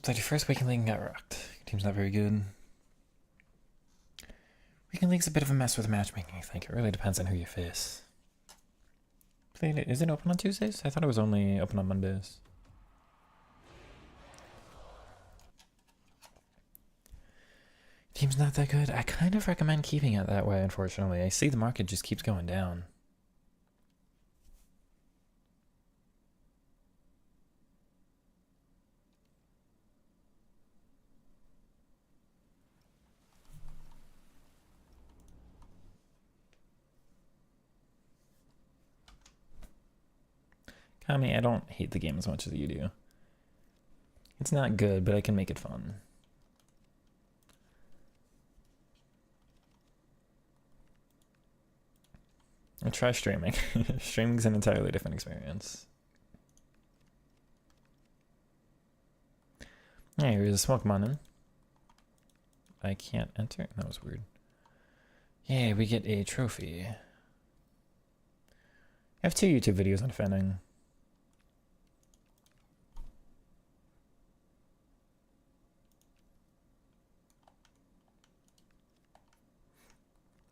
played your first Weekend League and got rocked. Your team's not very good. Weekend League's a bit of a mess with matchmaking, I think. It really depends on who you face. Is it open on Tuesdays? I thought it was only open on Mondays. Team's not that good. I kind of recommend keeping it that way, unfortunately. I see the market just keeps going down. Kami, I don't hate the game as much as you do. It's not good, but I can make it fun. I'll try streaming. Streaming's an entirely different experience. Yeah, here's a smoke in. I can't enter. That was weird. Yay, we get a trophy. I have 2 YouTube videos on defending.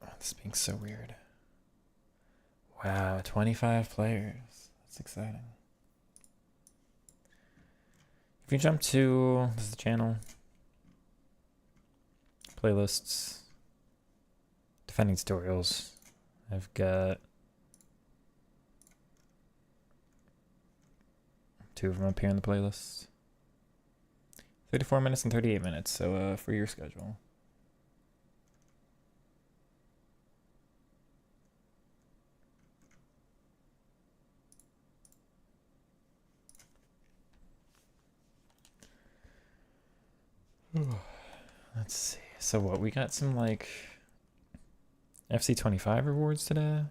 Oh, this is being so weird. Wow, 25 players. That's exciting. If you jump to, this is the channel, playlists, defending tutorials, I've got 2 of them up here in the playlist. 34 minutes and 38 minutes, so for your schedule. Let's see. So what, we got some like FC25 rewards today?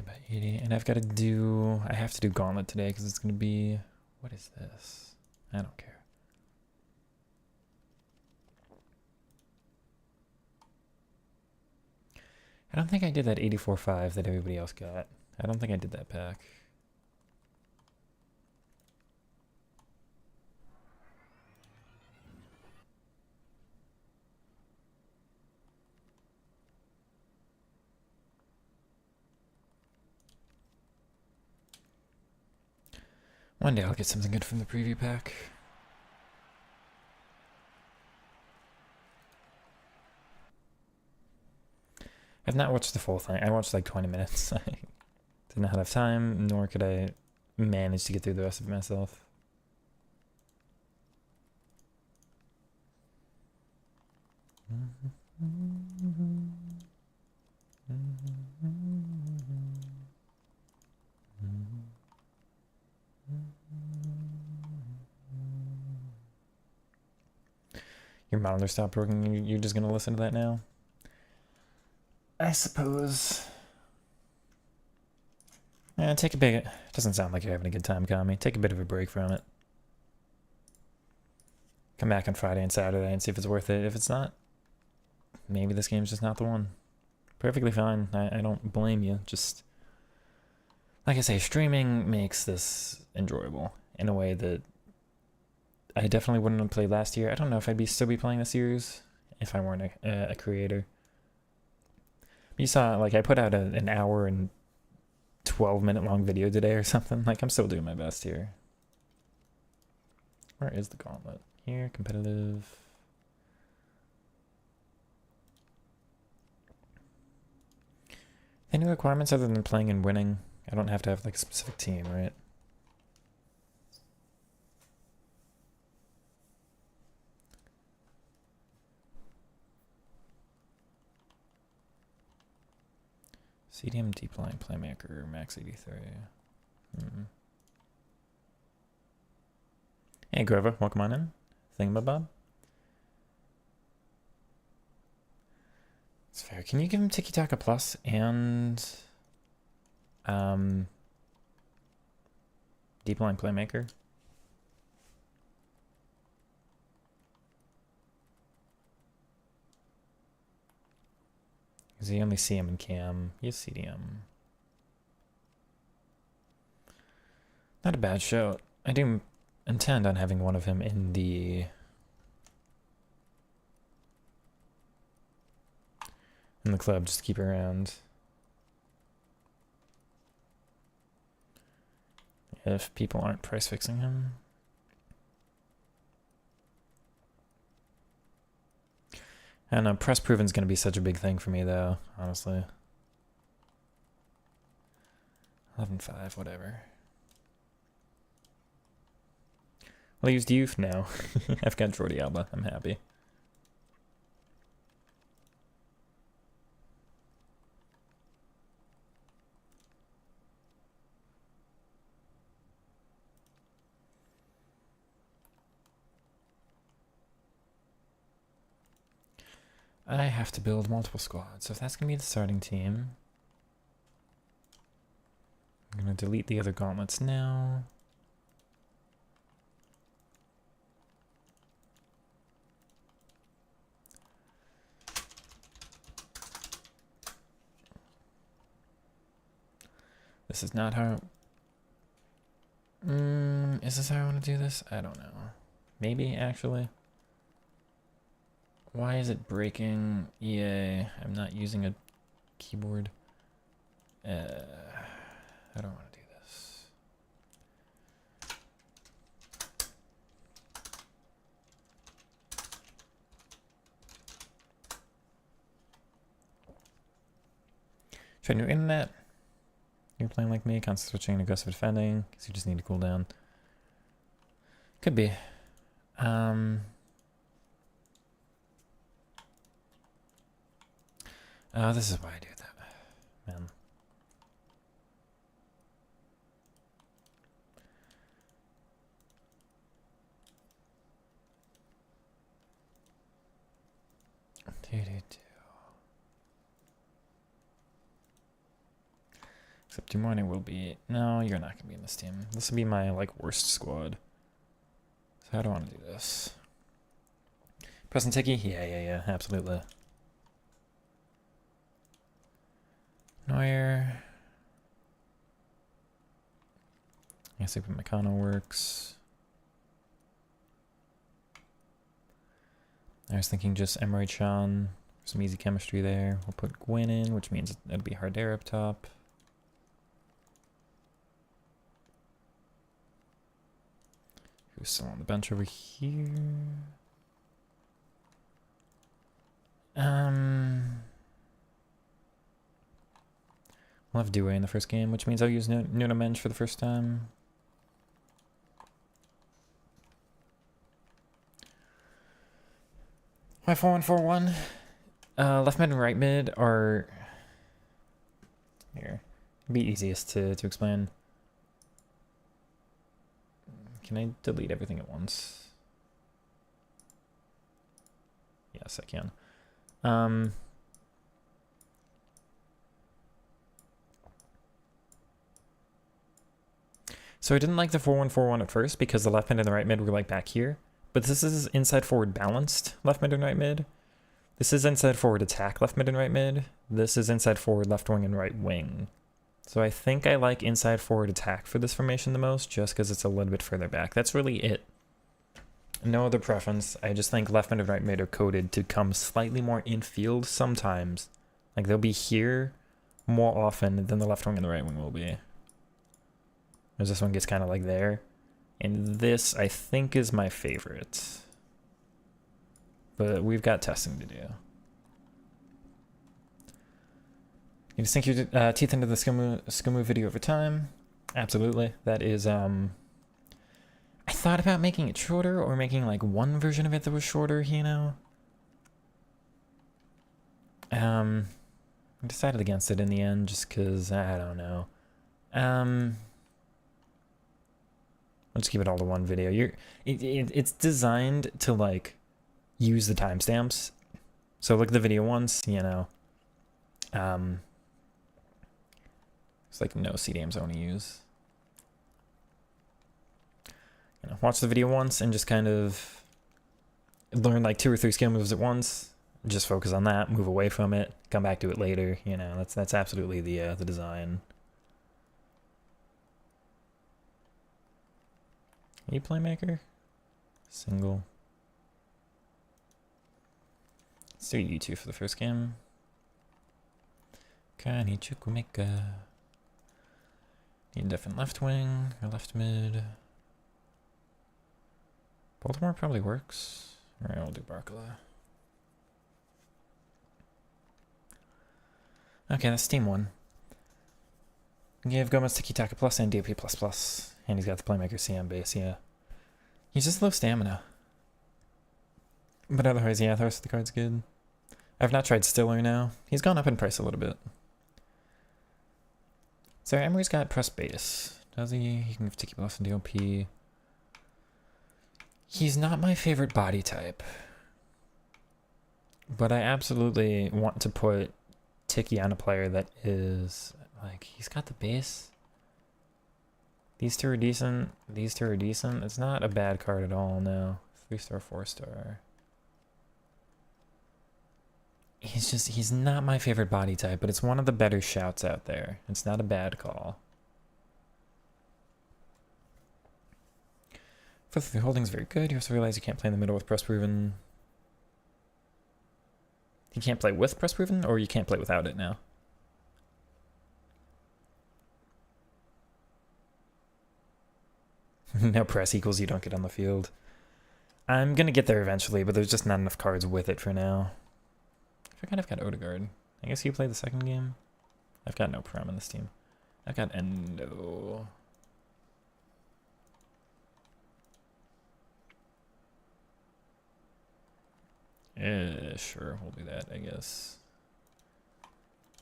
By 80, and I have to do Gauntlet today because it's going to be, what is this? I don't care. I don't think I did that 84.5 that everybody else got. I don't think I did that pack. One day I'll get something good from the preview pack. I've not watched the full thing. I watched like 20 minutes. I did not have time, nor could I manage to get through the rest of it myself. Your monitor stopped working. You're just gonna listen to that now? I suppose. Take a bit. It doesn't sound like you're having a good time, Kami. Take a bit of a break from it. Come back on Friday and Saturday and see if it's worth it. If it's not, maybe this game's just not the one. Perfectly fine. I don't blame you. Just, like I say, streaming makes this enjoyable in a way that I definitely wouldn't have played last year. I don't know if I'd still be playing the series if I weren't a creator. You saw, like, I put out an hour and 12-minute long video today or something. Like, I'm still doing my best here. Where is the gauntlet? Here, competitive. Any requirements other than playing and winning? I don't have to have, like, a specific team, right? CDM deep line playmaker, max 83. Hey Grover, welcome on in. Thingamabob. It's fair. Can you give him Tiki Taka Plus and deep line playmaker? Because you only see him in cam. You CDM. Not a bad show. I do intend on having one of him in the club, just to keep around. If people aren't price fixing him. I don't know, press proven's gonna be such a big thing for me though, honestly. 11.5, whatever. Well, I used youth now. I've got Jordi Alba, I'm happy. I have to build multiple squads, so if that's gonna be the starting team, I'm gonna delete the other gauntlets now. This is not how... is this how I want to do this? I don't know. Maybe, actually. Why is it breaking? EA, I'm not using a keyboard. I don't want to do this. Try new internet. You're playing like me, constant switching and aggressive defending, because you just need to cool down. Could be. Oh, this is why I do that, man. Except Dumorne will be... No, you're not going to be in this team. This will be my, like, worst squad. So how do I want to do this? Preston Ticky? Yeah, absolutely. Neuer. I guess Super Meccano works. I was thinking just Emre Can. Some easy chemistry there. We'll put Gwyn in, which means it'll be Harder up top. Who's still on the bench over here? We'll have Doué in the first game, which means I'll use Nuno Mendes for the first time. My 4-1-4-1. Left mid and right mid are here. It'd be easiest to explain. Can I delete everything at once? Yes, I can. So I didn't like the 4-1-4-1 at first because the left mid and the right mid were like back here. But this is inside forward balanced left mid and right mid. This is inside forward attack left mid and right mid. This is inside forward left wing and right wing. So I think I like inside forward attack for this formation the most just because it's a little bit further back. That's really it. No other preference. I just think left mid and right mid are coded to come slightly more infield sometimes. Like they'll be here more often than the left wing and the right wing will be. As this one gets kind of like there. And this, I think, is my favorite. But we've got testing to do. You just sink your teeth into the Skumu video over time? Absolutely. That is, I thought about making it shorter or making like one version of it that was shorter, you know? I decided against it in the end just because, I don't know. I'll just keep it all to one video. It's designed to like use the timestamps. So look at the video once, you know. It's like no CDMs I want to use. You know, watch the video once and just kind of learn like 2 or 3 skill moves at once. Just focus on that, move away from it, come back to it later. You know, that's absolutely the design. E playmaker? Single. Let's do U2 for the first game. Kani Chukwumeka. Need a different left wing or left mid. Baltimore probably works. Alright, we'll do Barkala. Okay, that's team 1. Give Gomez Tiki Taka plus and DP plus plus. And he's got the playmaker CM base, yeah. He's just low stamina. But otherwise, yeah, the rest of the card's good. I've not tried Stiller now. He's gone up in price a little bit. So Emery's got press base. Does he? He can give Tiki plus and DOP. He's not my favorite body type. But I absolutely want to put Tiki on a player that is, like, he's got the base. These two are decent. These two are decent. It's not a bad card at all, no. 3-star, 4-star. He's not my favorite body type, but it's one of the better shouts out there. It's not a bad call. Fifth of the holding is very good. You also realize you can't play in the middle with press proven. You can't play with press proven, or you can't play without it now? No press equals you don't get on the field. I'm going to get there eventually, but there's just not enough cards with it for now. I forgot I've got Odegaard. I guess you play the second game? I've got no Prem in this team. I've got Endo. Sure, we'll do that, I guess.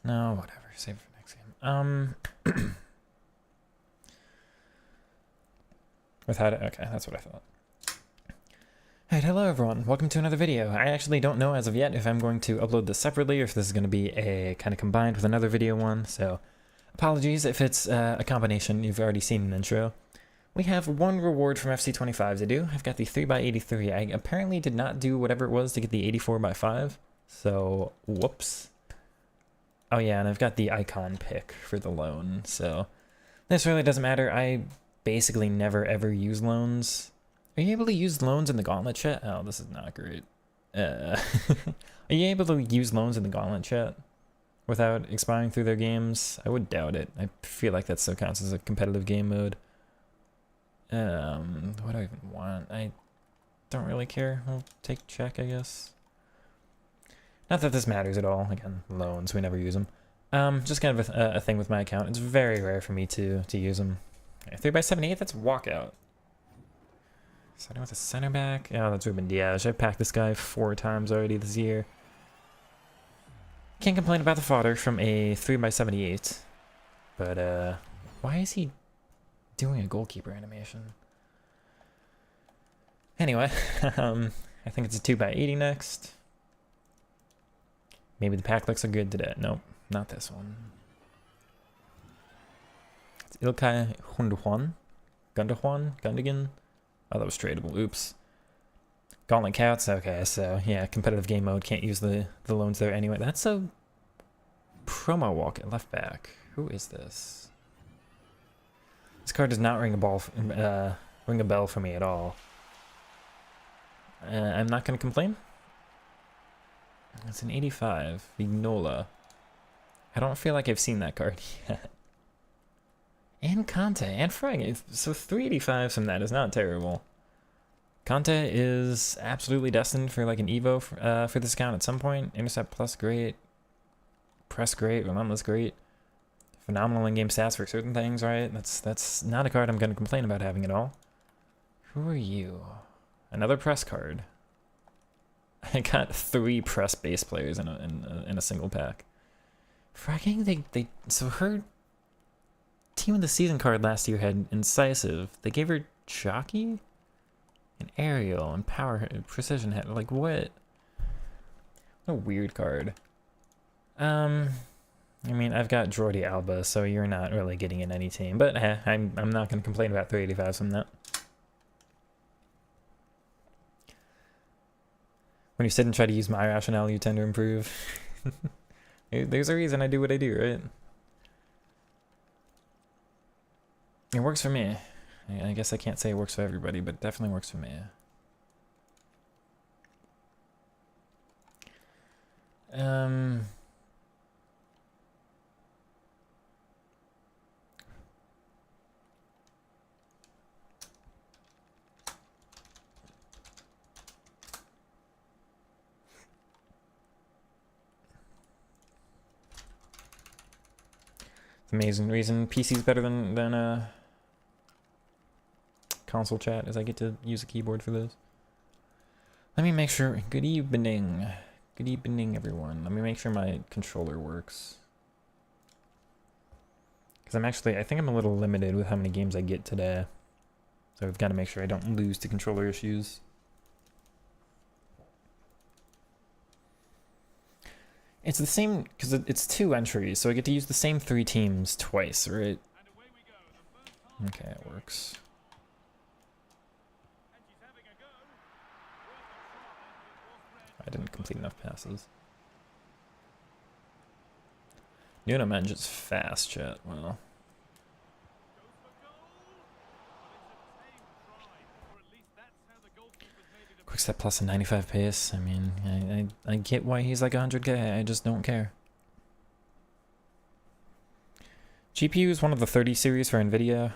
No, whatever. Save it for next game. Without it? Okay, that's what I thought. Alright, hello everyone. Welcome to another video. I actually don't know as of yet if I'm going to upload this separately or if this is going to be a kind of combined with another video one, so apologies if it's a combination. You've already seen an intro. We have one reward from FC25 to do. I've got the 3x83. I apparently did not do whatever it was to get the 84x5, so whoops. Oh yeah, and I've got the icon pick for the loan, so this really doesn't matter. I basically never ever use loans. Are you able to use loans in the Gauntlet chat? Oh, this is not great. Are you able to use loans in the Gauntlet chat without expiring through their games? I would doubt it. I feel like that still counts as a competitive game mode. What do I even want? I don't really care. I'll take check, I guess. Not that this matters at all. Again, loans, we never use them. Just kind of a thing with my account. It's very rare for me to use them. 3x78, that's walkout. Starting with a center back. Oh, that's Ruben Diaz. I've packed this guy 4 times already this year. Can't complain about the fodder from a 3x78. But, why is he doing a goalkeeper animation? Anyway, I think it's a 2x80 next. Maybe the pack looks so good today. Nope, not this one. It's Ilkay Gundogan. Oh, that was tradable. Oops. Gauntlet Cats. Okay, so yeah, competitive game mode. Can't use the loans there anyway. That's a promo walk at left back. Who is this? This card does not ring a bell for me at all. I'm not going to complain. It's an 85. Vignola. I don't feel like I've seen that card yet. And Conte and Frag. So 385 from that is not terrible. Conte is absolutely destined for like an Evo for this account at some point. Intercept plus great. Press great. Relentless great. Phenomenal in-game stats for certain things, right? That's not a card I'm going to complain about having at all. Who are you? Another press card. I got 3 press base players in a single pack. Fragging, so her team of the season card last year had Incisive. They gave her Chalky, and Aerial, and Power, Precision Head. Like what? What a weird card. I mean, I've got Jordi Alba, so you're not really getting in any team. But I'm not going to complain about 385 from that. When you sit and try to use my rationale, you tend to improve. There's a reason I do what I do, right? It works for me. I guess I can't say it works for everybody, but it definitely works for me. Amazing reason PC's better than console chat is I get to use a keyboard for this. Let me make sure. Good evening. Good evening, everyone. Let me make sure my controller works. Because I think I'm a little limited with how many games I get today. So I've got to make sure I don't lose to controller issues. It's the same, because it's 2 entries, so I get to use the same 3 teams twice, right? Okay, it works. I didn't complete enough passes. Nuno Mendes fast, chat. Well. Quick step plus a 95 pace. I mean, I get why he's like 100k. I just don't care. GPU is one of the 30 series for NVIDIA.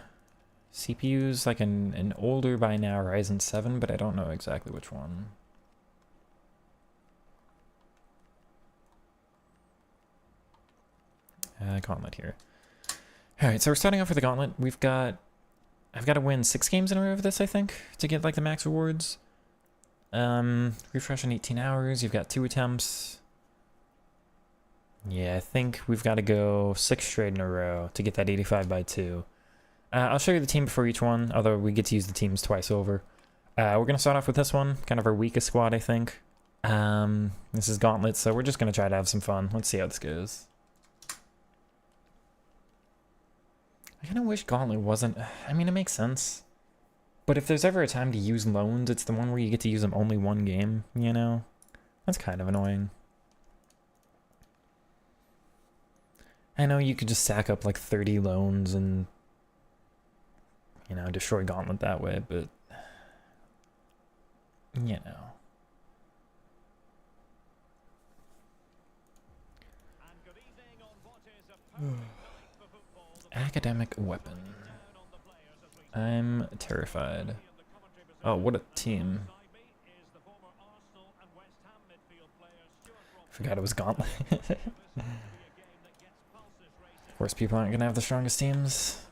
CPU is like an older by now Ryzen 7, but I don't know exactly which one. Gauntlet here. Alright, so we're starting off with the Gauntlet. I've got to win 6 games in a row of this, I think, to get like the max rewards. Refresh in 18 hours. You've got 2 attempts. Yeah, I think we've got to go 6 straight in a row to get that 85 by 2. I'll show you the team before each one, although we get to use the teams twice over. We're going to start off with this one, kind of our weakest squad, I think. This is Gauntlet, so we're just going to try to have some fun. Let's see how this goes. I kind of wish Gauntlet wasn't... I mean, it makes sense. But if there's ever a time to use loans, it's the one where you get to use them only 1 game, you know? That's kind of annoying. I know you could just stack up like 30 loans and, you know, destroy Gauntlet that way, but, you know. Academic weapon. I'm terrified. Oh, what a team. Forgot it was Gauntlet. Of course, people aren't going to have the strongest teams.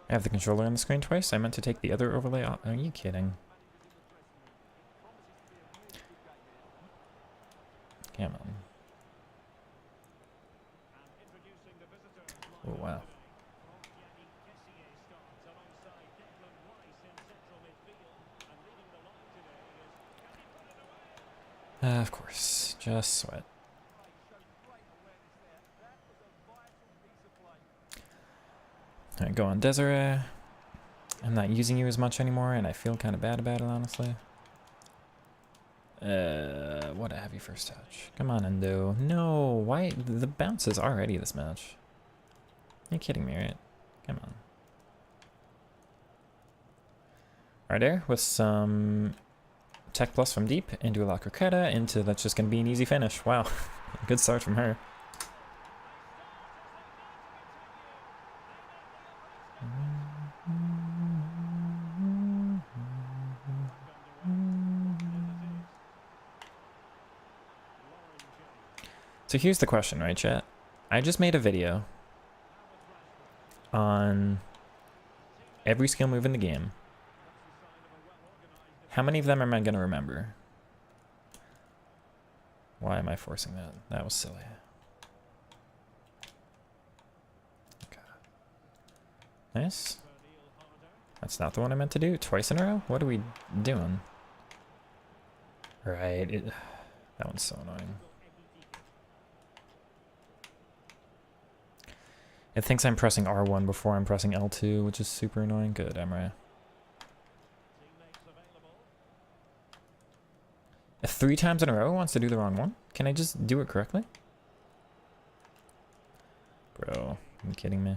I have the controller on the screen twice. I meant to take the other overlay off. Are you kidding? Come on. Oh, wow. Of course. Just sweat. Alright, go on, Desiree. I'm not using you as much anymore, and I feel kind of bad about it, honestly. What a heavy first touch. Come on, Endo. No, why? The bounce is already this match. You're kidding me, right? Come on. Right there, with some Tech Plus from deep into a La Croqueta, into that's just going to be an easy finish. Wow. Good start from her. So here's the question, right, chat? I just made a video on every skill move in the game. How many of them am I going to remember? Why am I forcing that? That was silly. Okay. Nice. That's not the one I meant to do. Twice in a row? What are we doing? Right. That one's so annoying. It thinks I'm pressing R1 before I'm pressing L2, which is super annoying. Good, Emre. 3 times in a row wants to do the wrong one? Can I just do it correctly? Bro, are you kidding me?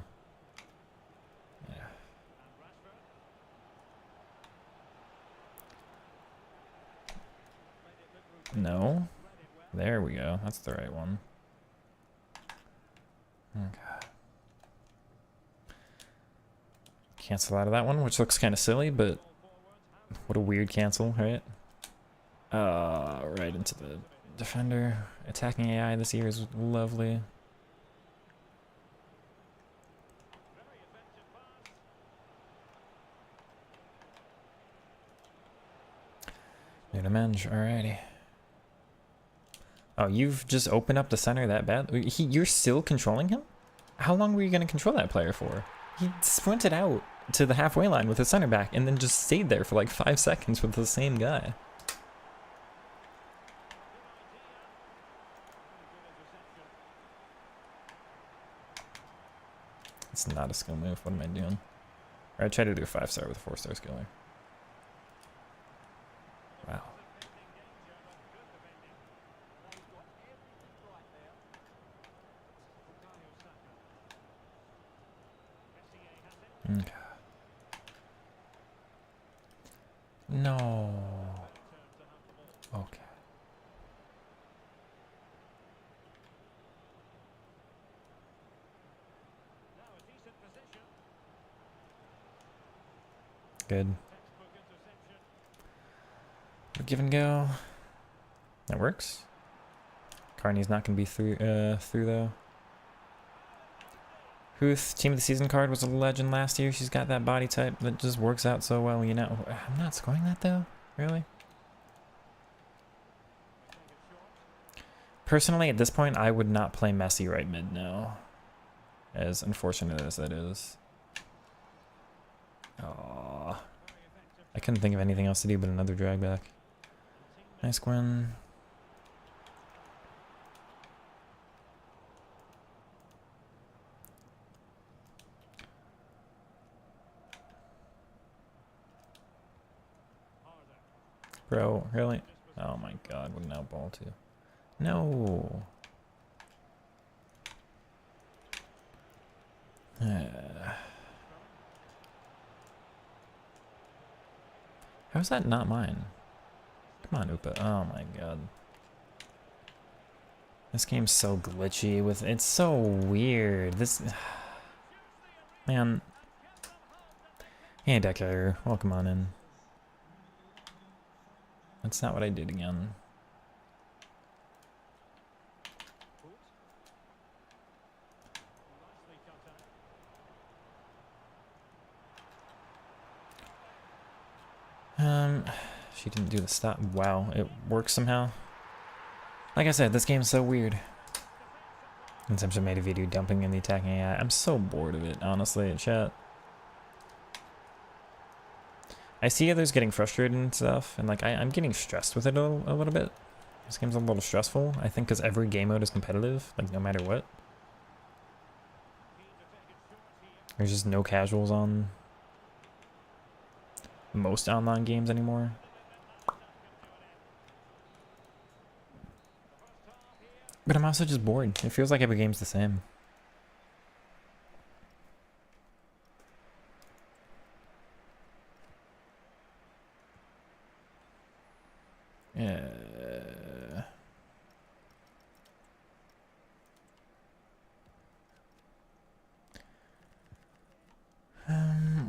Yeah. No. There we go. That's the right one. Okay. Cancel out of that one, which looks kind of silly, but what a weird cancel, right? Right into the defender. Attacking AI this year is lovely. Menge, alrighty. Oh, you've just opened up the center that bad? You're still controlling him? How long were you going to control that player for? He sprinted out to the halfway line with his center back and then just stayed there for like 5 seconds with the same guy. It's not a skill move. What am I doing? Or I tried to do a 5-star with a 4-star skiller. Wow. Okay. No. Okay. Good. Give and go. That works. Carney's not going to be through though. Huth, Team of the Season card, was a legend last year. She's got that body type that just works out so well, you know. I'm not scoring that though, really? Personally, at this point, I would not play Messi right mid now. As unfortunate as that is. Aww. I couldn't think of anything else to do but another drag back. Nice win. Bro, really? Oh my god, what an out ball too. No. How is that not mine? Come on, Upa. Oh my god. This game's so glitchy with it's so weird. This man. Hey Decker, welcome on in. That's not what I did again. She didn't do the stop. Wow, it works somehow. Like I said, this game's so weird. Consumption made a video dumping in the attacking AI. I'm so bored of it, honestly, chat. I see others getting frustrated and stuff, and like I'm getting stressed with it a little bit. This game's a little stressful, I think, because every game mode is competitive, like no matter what. There's just no casuals on most online games anymore. But I'm also just bored. It feels like every game's the same. Yeah.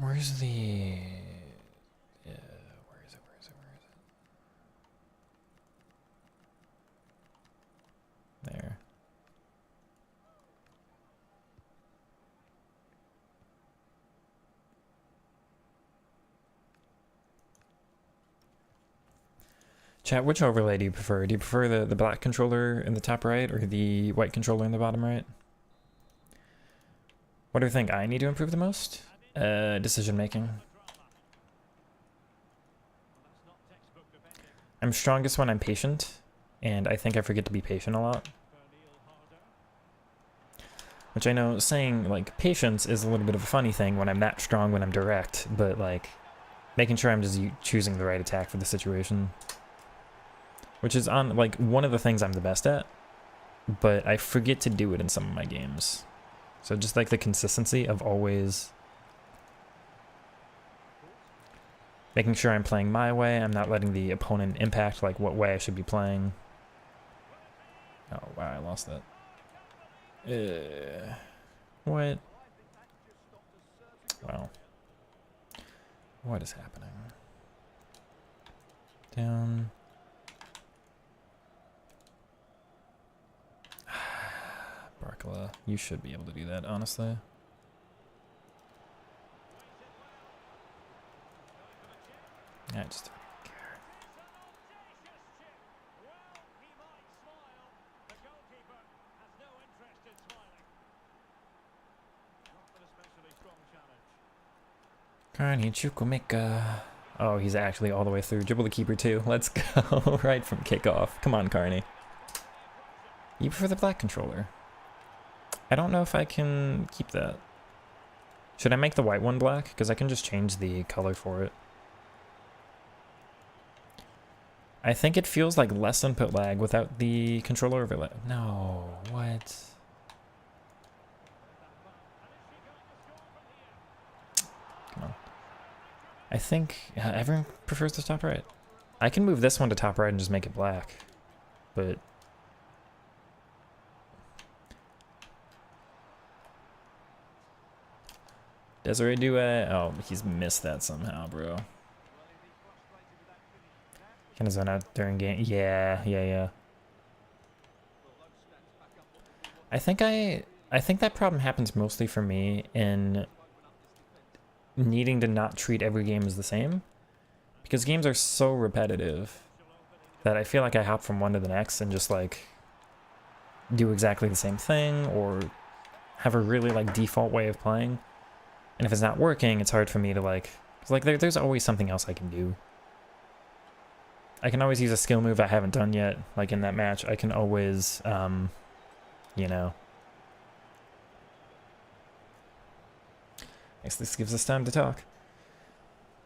Where's the... Yeah, where is it? There. Chat, which overlay do you prefer? Do you prefer the black controller in the top right or the white controller in the bottom right? What do you think I need to improve the most? Decision making. I'm strongest when I'm patient, and I think I forget to be patient a lot. Which I know saying, like, patience is a little bit of a funny thing when I'm that strong when I'm direct, but, like, making sure I'm just choosing the right attack for the situation. Which is, on like, one of the things I'm the best at, but I forget to do it in some of my games. So just like the consistency of always making sure I'm playing my way. I'm not letting the opponent impact like what way I should be playing. Oh wow, I lost that. What? Wow. What is happening? Down. Barkala, you should be able to do that, honestly. I just don't care. Carney Chukwuemeka. Oh, he's actually all the way through. Dribble the keeper too. Let's go. Right from kickoff. Come on, Carney. You prefer the black controller. I don't know if I can keep that. Should I make the white one black? Because I can just change the color for it. I think it feels like less input lag without the controller overlay. No, what? Come on. I think everyone prefers the top right. I can move this one to top right and just make it black. But Desiree Douay. Oh, he's missed that somehow, bro. Kind of zone out during game. Yeah. I think that problem happens mostly for me in needing to not treat every game as the same, because games are so repetitive that I feel like I hop from one to the next and just like do exactly the same thing or have a really like default way of playing. And if it's not working, it's hard for me to like, cause like there's always something else I can do. I can always use a skill move I haven't done yet. Like in that match, I can always, you know. I guess this gives us time to talk.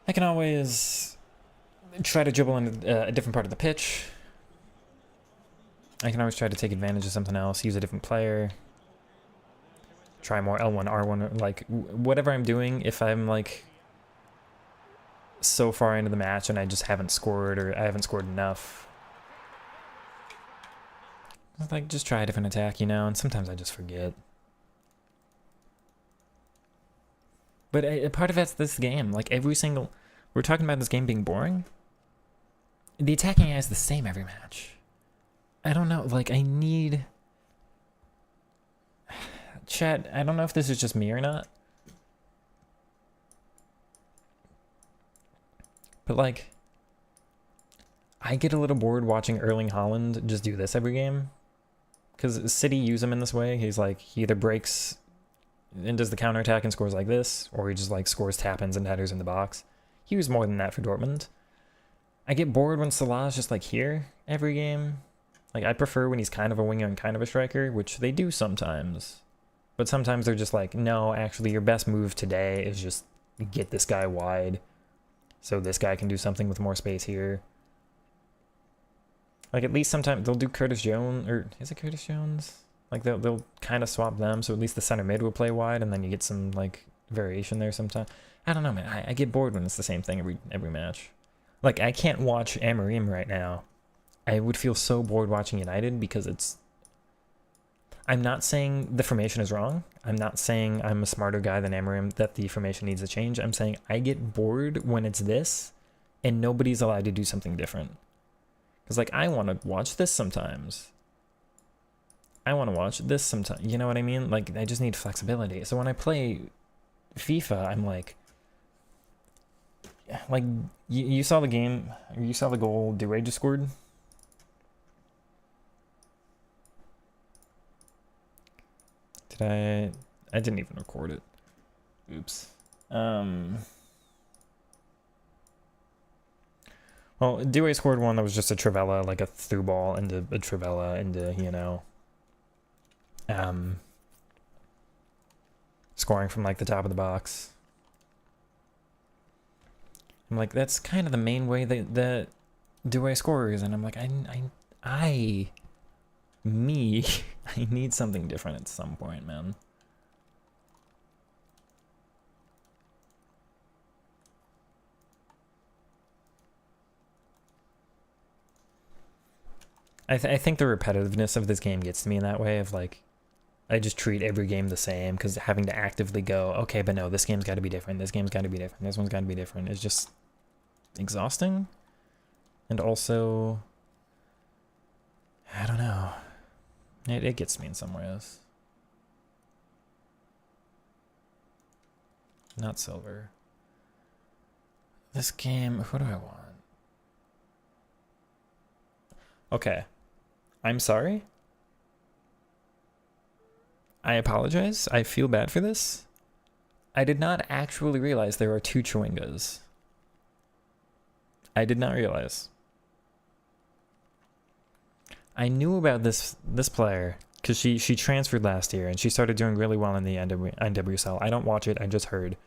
I can always try to dribble in a different part of the pitch. I can always try to take advantage of something else, use a different player. Try more L1, R1, like whatever I'm doing. If I'm like so far into the match and I just haven't scored or I haven't scored enough, like just try a different attack, you know, and sometimes I just forget. But part of it's this game, like we're talking about this game being boring. The attacking AI is the same every match. I don't know, like I need... Chat, I don't know if this is just me or not. But like, I get a little bored watching Erling Haaland just do this every game. Because City use him in this way. He's like, he either breaks and does the counterattack and scores like this, or he just like scores tap-ins and headers in the box. He was more than that for Dortmund. I get bored when Salah's just like here every game. Like I prefer when he's kind of a winger and kind of a striker, which they do sometimes. But sometimes they're just like, no, actually your best move today is just get this guy wide so this guy can do something with more space here. Like at least sometimes they'll do Curtis Jones, or is it Curtis Jones? Like they'll kind of swap them, so at least the center mid will play wide, and then you get some like variation there sometimes. I don't know, man. I get bored when it's the same thing every match. Like I can't watch Amorim right now. I would feel so bored watching United because it's... I'm not saying the formation is wrong. I'm not saying I'm a smarter guy than Amorim that the formation needs to change. I'm saying I get bored when it's this and nobody's allowed to do something different. Because like I want to watch this sometimes. I want to watch this sometimes. You know what I mean? Like I just need flexibility. So when I play FIFA, I'm like you saw the game, you saw the goal Douay just scored. I didn't even record it. Oops. Well, Douay scored one that was just a Trivela, like a through ball into a Trivela into, you know, scoring from like the top of the box. I'm like, that's kind of the main way that Douay scores, and I'm like, I need something different at some point, man. I think the repetitiveness of this game gets to me in that way of like, I just treat every game the same because having to actively go, okay, but no, this game's got to be different. This game's got to be different. This one's got to be different. It's just exhausting. And also, I don't know. It gets me in some ways. Not silver. This game, who do I want? Okay. I'm sorry. I apologize. I feel bad for this. I did not actually realize there are 2 Chewingas. I did not realize. I knew about this player because she transferred last year and she started doing really well in the NWSL. I don't watch it. I just heard.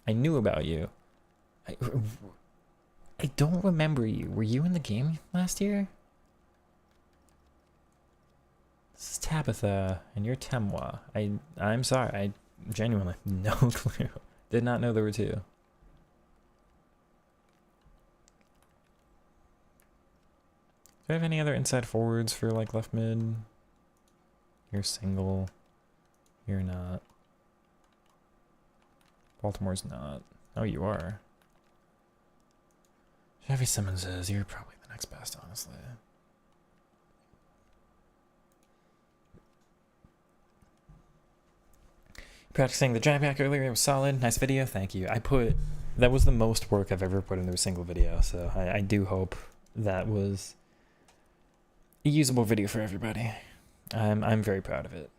I knew about you. I don't remember you. Were you in the game last year? This is Tabitha, and you're Temwa. I'm sorry. I genuinely no clue. Did not know there were 2. Do I have any other inside forwards for like left mid? You're single. You're not. Baltimore's not. Oh, you are. Chevy Simmons is. You're probably the next best, honestly. Practicing the jab hack earlier, it was solid. Nice video, thank you. That was the most work I've ever put into a single video, so I do hope that was a usable video for everybody. I'm very proud of it.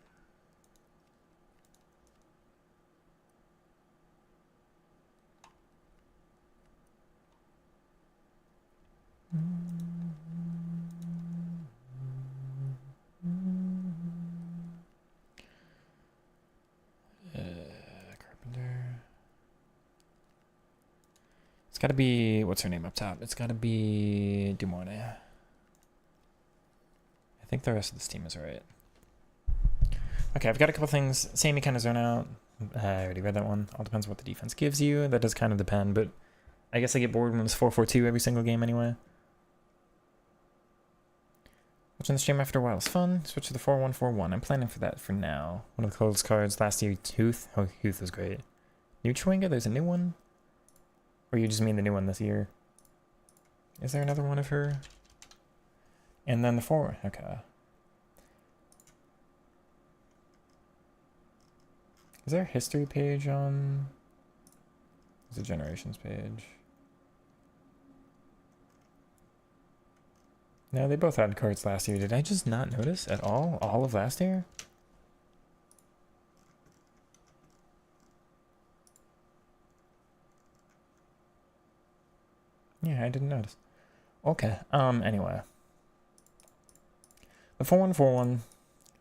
Carpenter. It's got to be, what's her name up top? It's got to be Dumorne. I think the rest of this team is right. Okay, I've got a couple things. Sammy kind of zone out. I already read that one. All depends on what the defense gives you. That does kind of depend, but I guess I get bored when it's 4-4-2 every single game anyway. Watching the stream after a while is fun. Switch to the 4-1-4-1. I'm planning for that for now. One of the closed cards last year, Huth. Oh, Huth was great. New Chewinga, there's a new one? Or you just mean the new one this year? Is there another one of her? And then the 4. Okay. Is there a history page on... There's a generations page. No, they both had cards last year. Did I just not notice at all? All of last year? Yeah, I didn't notice. Okay, anyway. The 4-1-4-1,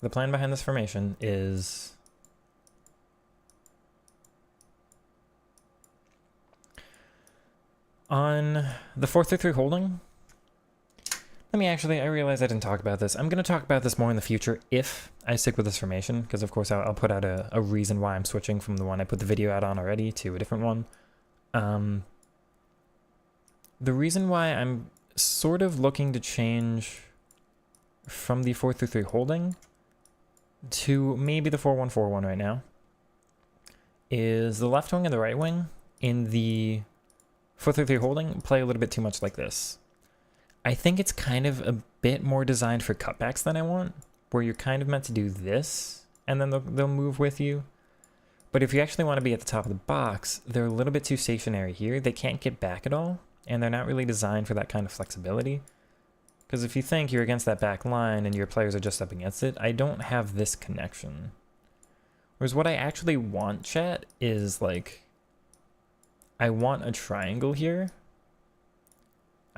the plan behind this formation is... On the 4-3-3 holding... I realize I didn't talk about this. I'm going to talk about this more in the future if I stick with this formation, because of course I'll put out a reason why I'm switching from the one I put the video out on already to a different one. The reason why I'm sort of looking to change from the 4-3-3 holding to maybe the 4-1-4-1 right now is the left wing and the right wing in the 4-3-3 holding play a little bit too much like this. I think it's kind of a bit more designed for cutbacks than I want, where you're kind of meant to do this, and then they'll move with you. But if you actually want to be at the top of the box, they're a little bit too stationary here. They can't get back at all, and they're not really designed for that kind of flexibility. Because if you think you're against that back line and your players are just up against it, I don't have this connection. Whereas what I actually want, chat, is like... I want a triangle here.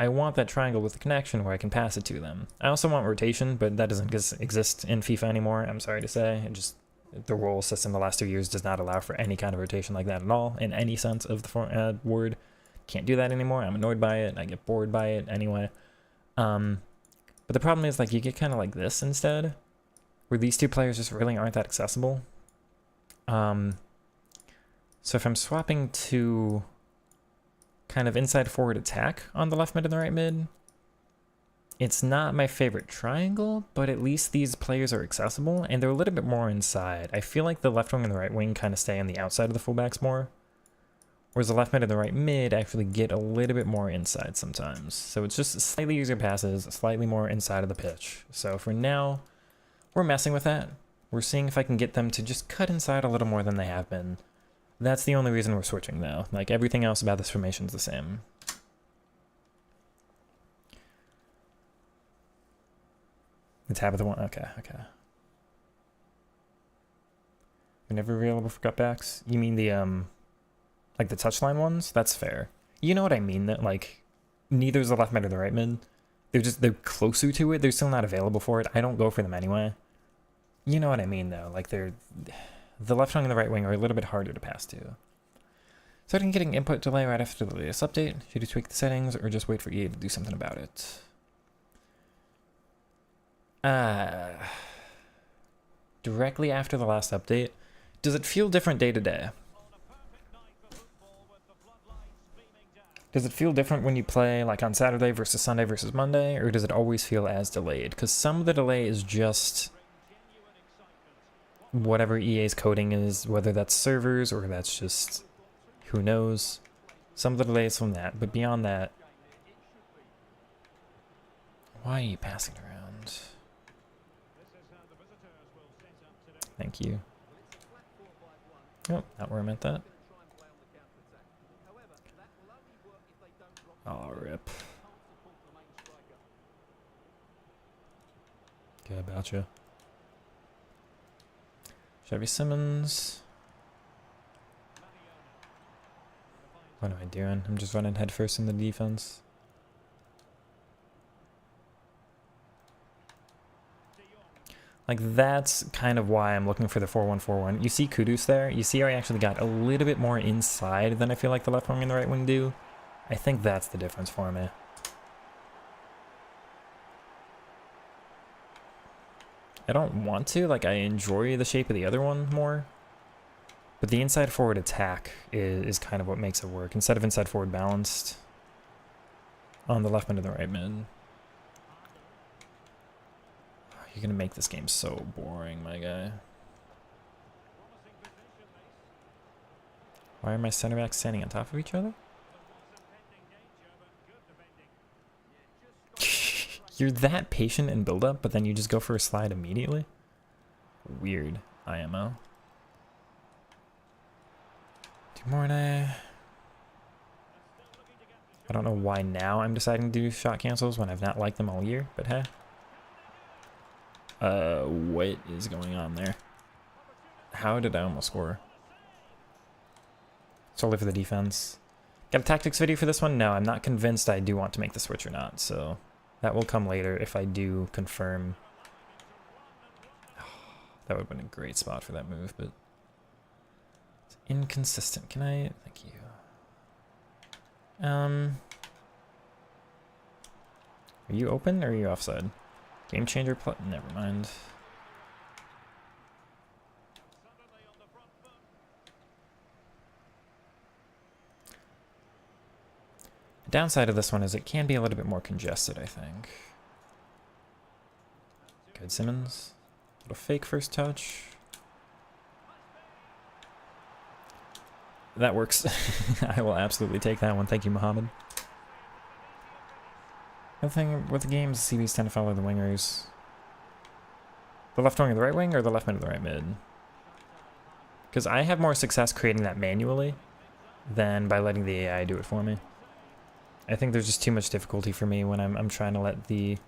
I want that triangle with a connection where I can pass it to them. I also want rotation, but that doesn't exist in FIFA anymore, I'm sorry to say. The rule system the last 2 years does not allow for any kind of rotation like that at all, in any sense of the word. Can't do that anymore. I'm annoyed by it. I get bored by it anyway. But the problem is, like, you get kind of like this instead, where these two players just really aren't that accessible. So if I'm swapping to... kind of inside forward attack on the left mid and the right mid, It's not my favorite triangle, but at least these players are accessible, and they're a little bit more inside. I feel like the left wing and the right wing kind of stay on the outside of the fullbacks more, whereas the left mid and the right mid actually get a little bit more inside sometimes. So it's just slightly easier passes, slightly more inside of the pitch. So for now, we're messing with that. We're seeing if I can get them to just cut inside a little more than they have been. That's the only reason we're switching though. Like everything else about this formation is the same. The tab of the one, okay. Whenever available for cutbacks? You mean the, like the touchline ones? That's fair. You know what I mean, that like, neither is the left mid or the right mid. They're closer to it, they're still not available for it. I don't go for them anyway. You know what I mean though, like the left wing and the right wing are a little bit harder to pass to. Starting getting input delay right after the latest update. Should you tweak the settings or just wait for EA to do something about it? Directly after the last update, does it feel different day to day? Does it feel different when you play like on Saturday versus Sunday versus Monday, or does it always feel as delayed? Because some of the delay is just whatever EA's coding is, whether that's servers or that's just who knows. Some of the delay is from that, but beyond that, why are you passing around? Thank you. Oh, not where I meant that. Oh, rip. Good about you. Chevy Simmons. What am I doing? I'm just running headfirst in the defense. Like, that's kind of why I'm looking for the 4-1-4-1. You see Kudus there? You see how I actually got a little bit more inside than I feel like the left wing and the right wing do? I think that's the difference for me. I don't want to. Like, I enjoy the shape of the other one more. But the inside forward attack is kind of what makes it work. Instead of inside forward balanced on the left mid and the right mid. You're going to make this game so boring, my guy. Why are my center backs standing on top of each other? You're that patient in build-up, but then you just go for a slide immediately? Weird IMO. Dumornay. I don't know why now I'm deciding to do shot cancels when I've not liked them all year, but hey. What is going on there? How did I almost score? Solely for the defense. Got a tactics video for this one? No, I'm not convinced I do want to make the switch or not, so that will come later if I do confirm. That would have been a great spot for that move, but it's inconsistent. Can I? Thank you. Are you open or are you offside? Game changer never mind. The downside of this one is it can be a little bit more congested, I think. Good Simmons. Little fake first touch. That works. I will absolutely take that one. Thank you, Mohammed. The thing with the games, CBs tend to follow the wingers. The left wing or the right wing, or the left mid or the right mid? Because I have more success creating that manually than by letting the AI do it for me. I think there's just too much difficulty for me when I'm trying to let the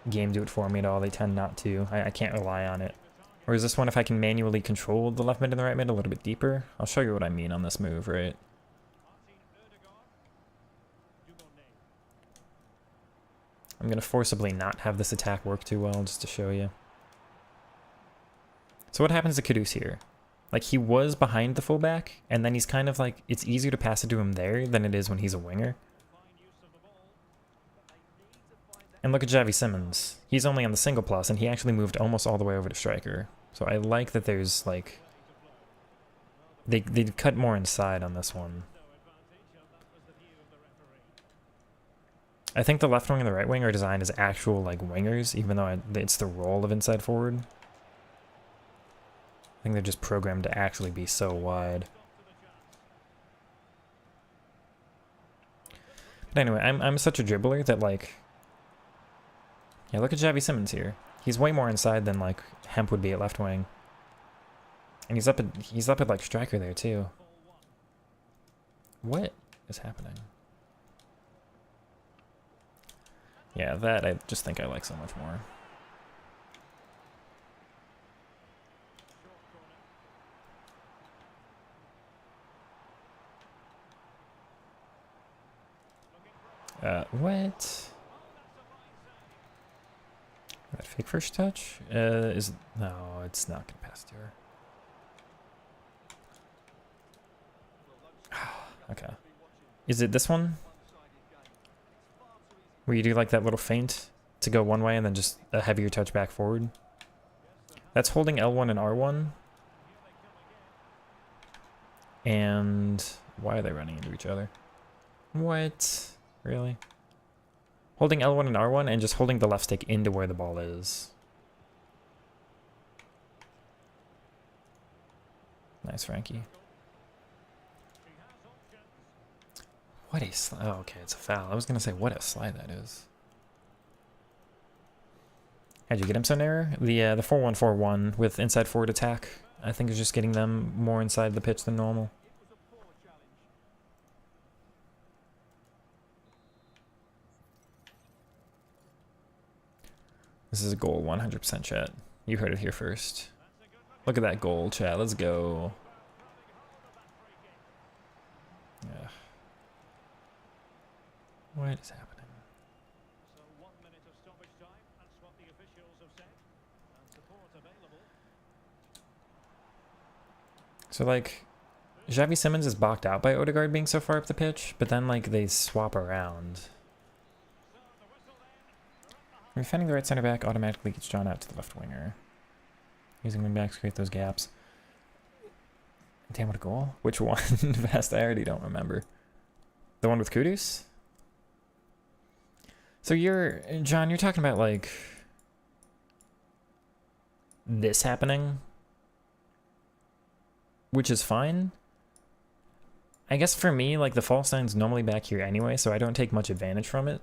game do it for me at all. They tend not to. I can't rely on it. Whereas this one, if I can manually control the left mid and the right mid a little bit deeper, I'll show you what I mean on this move, right? I'm going to forcibly not have this attack work too well just to show you. So what happens to Kudus here? Like, he was behind the fullback, and then he's kind of like, it's easier to pass it to him there than it is when he's a winger. And look at Xavi Simmons. He's only on the single plus, and he actually moved almost all the way over to striker. So I like that there's, like, they cut more inside on this one. I think the left wing and the right wing are designed as actual like wingers, even though it's the role of inside forward. I think they're just programmed to actually be so wide. But anyway, I'm such a dribbler that like, yeah, look at Xavi Simons here. He's way more inside than like Hemp would be at left wing, and he's up at like striker there too. What is happening? Yeah, that I just think I like so much more. What? That fake first touch? No, it's not gonna pass to her. Okay. Is it this one? Where you do like that little feint to go one way and then just a heavier touch back forward? That's holding L1 and R1. And why are they running into each other? What? Really? Holding L1 and R1 and just holding the left stick into where the ball is. Nice, Frankie. What a slide. Oh, okay, it's a foul. I was going to say, what a slide that is. How'd you get him so narrow? The 4-1-4-1 with inside forward attack, I think is just getting them more inside the pitch than normal. This is a goal, 100% chat. You heard it here first. Look at that goal, chat. Let's go. Yeah. What is happening? So 1 minute of stoppage time. That's what the officials have said. And support available. So like, Xavi Simons is blocked out by Odegaard being so far up the pitch, but then like they swap around. Defending the right center back automatically gets drawn out to the left winger. Using wing backs to create those gaps. Damn, what a goal. Which one? Fast, I already don't remember. The one with Kudus? So John, you're talking about like this happening, which is fine. I guess for me, like the false nine's normally back here anyway, so I don't take much advantage from it.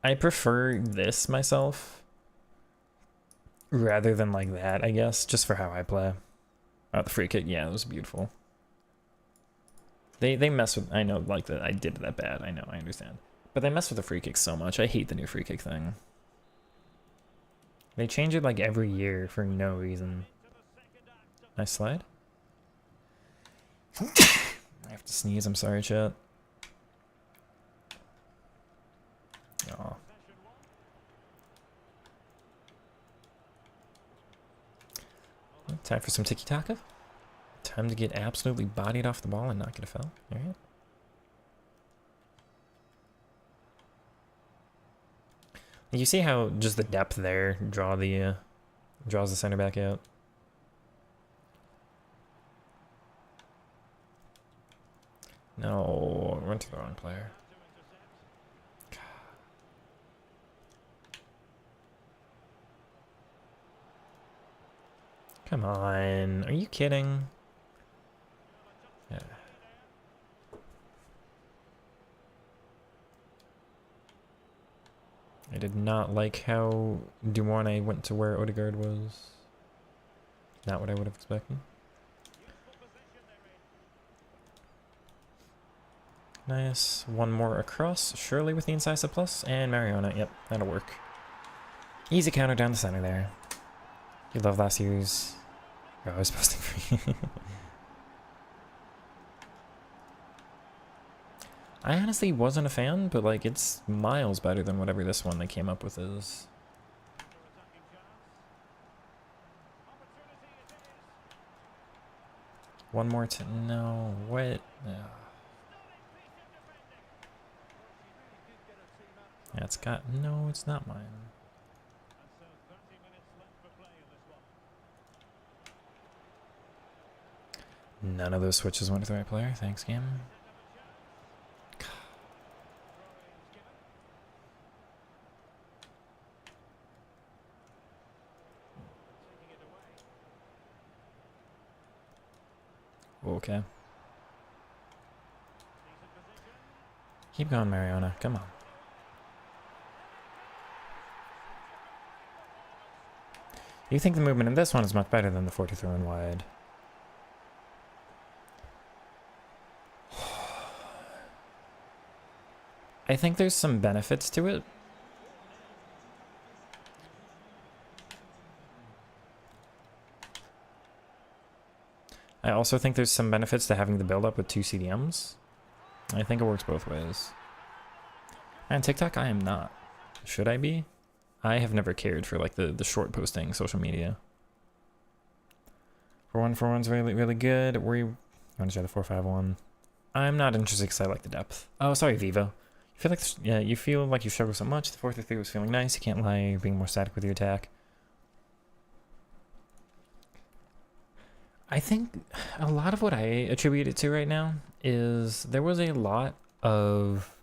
I prefer this myself rather than like that, I guess, just for how I play. Oh, the free kick, yeah, it was beautiful. They mess with, I know, like that I did that bad, I know, I understand. But they mess with the free kick so much. I hate the new free kick thing. They change it like every year for no reason. Nice slide. I have to sneeze, I'm sorry, chat. Oh. Time for some tiki-taka. Time to get absolutely bodied off the ball and not get a foul. All right. You see how just the depth there draws the center back out. No, I went to the wrong player. Come on, are you kidding? Yeah. I did not like how Duane went to where Odegaard was. Not what I would have expected. Nice. One more across, Shirley with the incisive plus, and Mariona. Yep, that'll work. Easy counter down the center there. You love last year's... Oh, I was posting for you. I honestly wasn't a fan, but like it's miles better than whatever this one they came up with is. One more to no, what? No. Yeah, it's got no, it's not mine. None of those switches went to the right player. Thanks, game. okay. Keep going, Mariona. Come on. You think the movement in this one is much better than the 43 and wide? I think there's some benefits to it. I also think there's some benefits to having the build-up with 2 CDMs. I think it works both ways. And TikTok, I am not. Should I be? I have never cared for like the short posting social media. 4-1-4-1's really, really good. You want to try the 4-5-1? I'm not interested because I like the depth. Oh, sorry, Vivo. You feel like you struggle so much. The 4-3 was feeling nice. You can't lie. You're being more static with your attack. I think a lot of what I attribute it to right now is there was a lot of...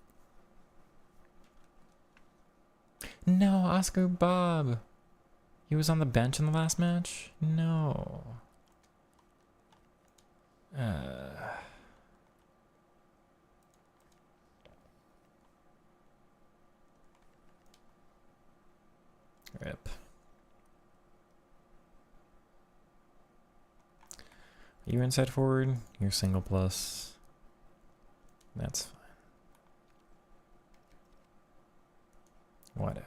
No, Oscar Bob. He was on the bench in the last match? No. Rip. You're inside forward, you're single plus. That's fine. Whatever.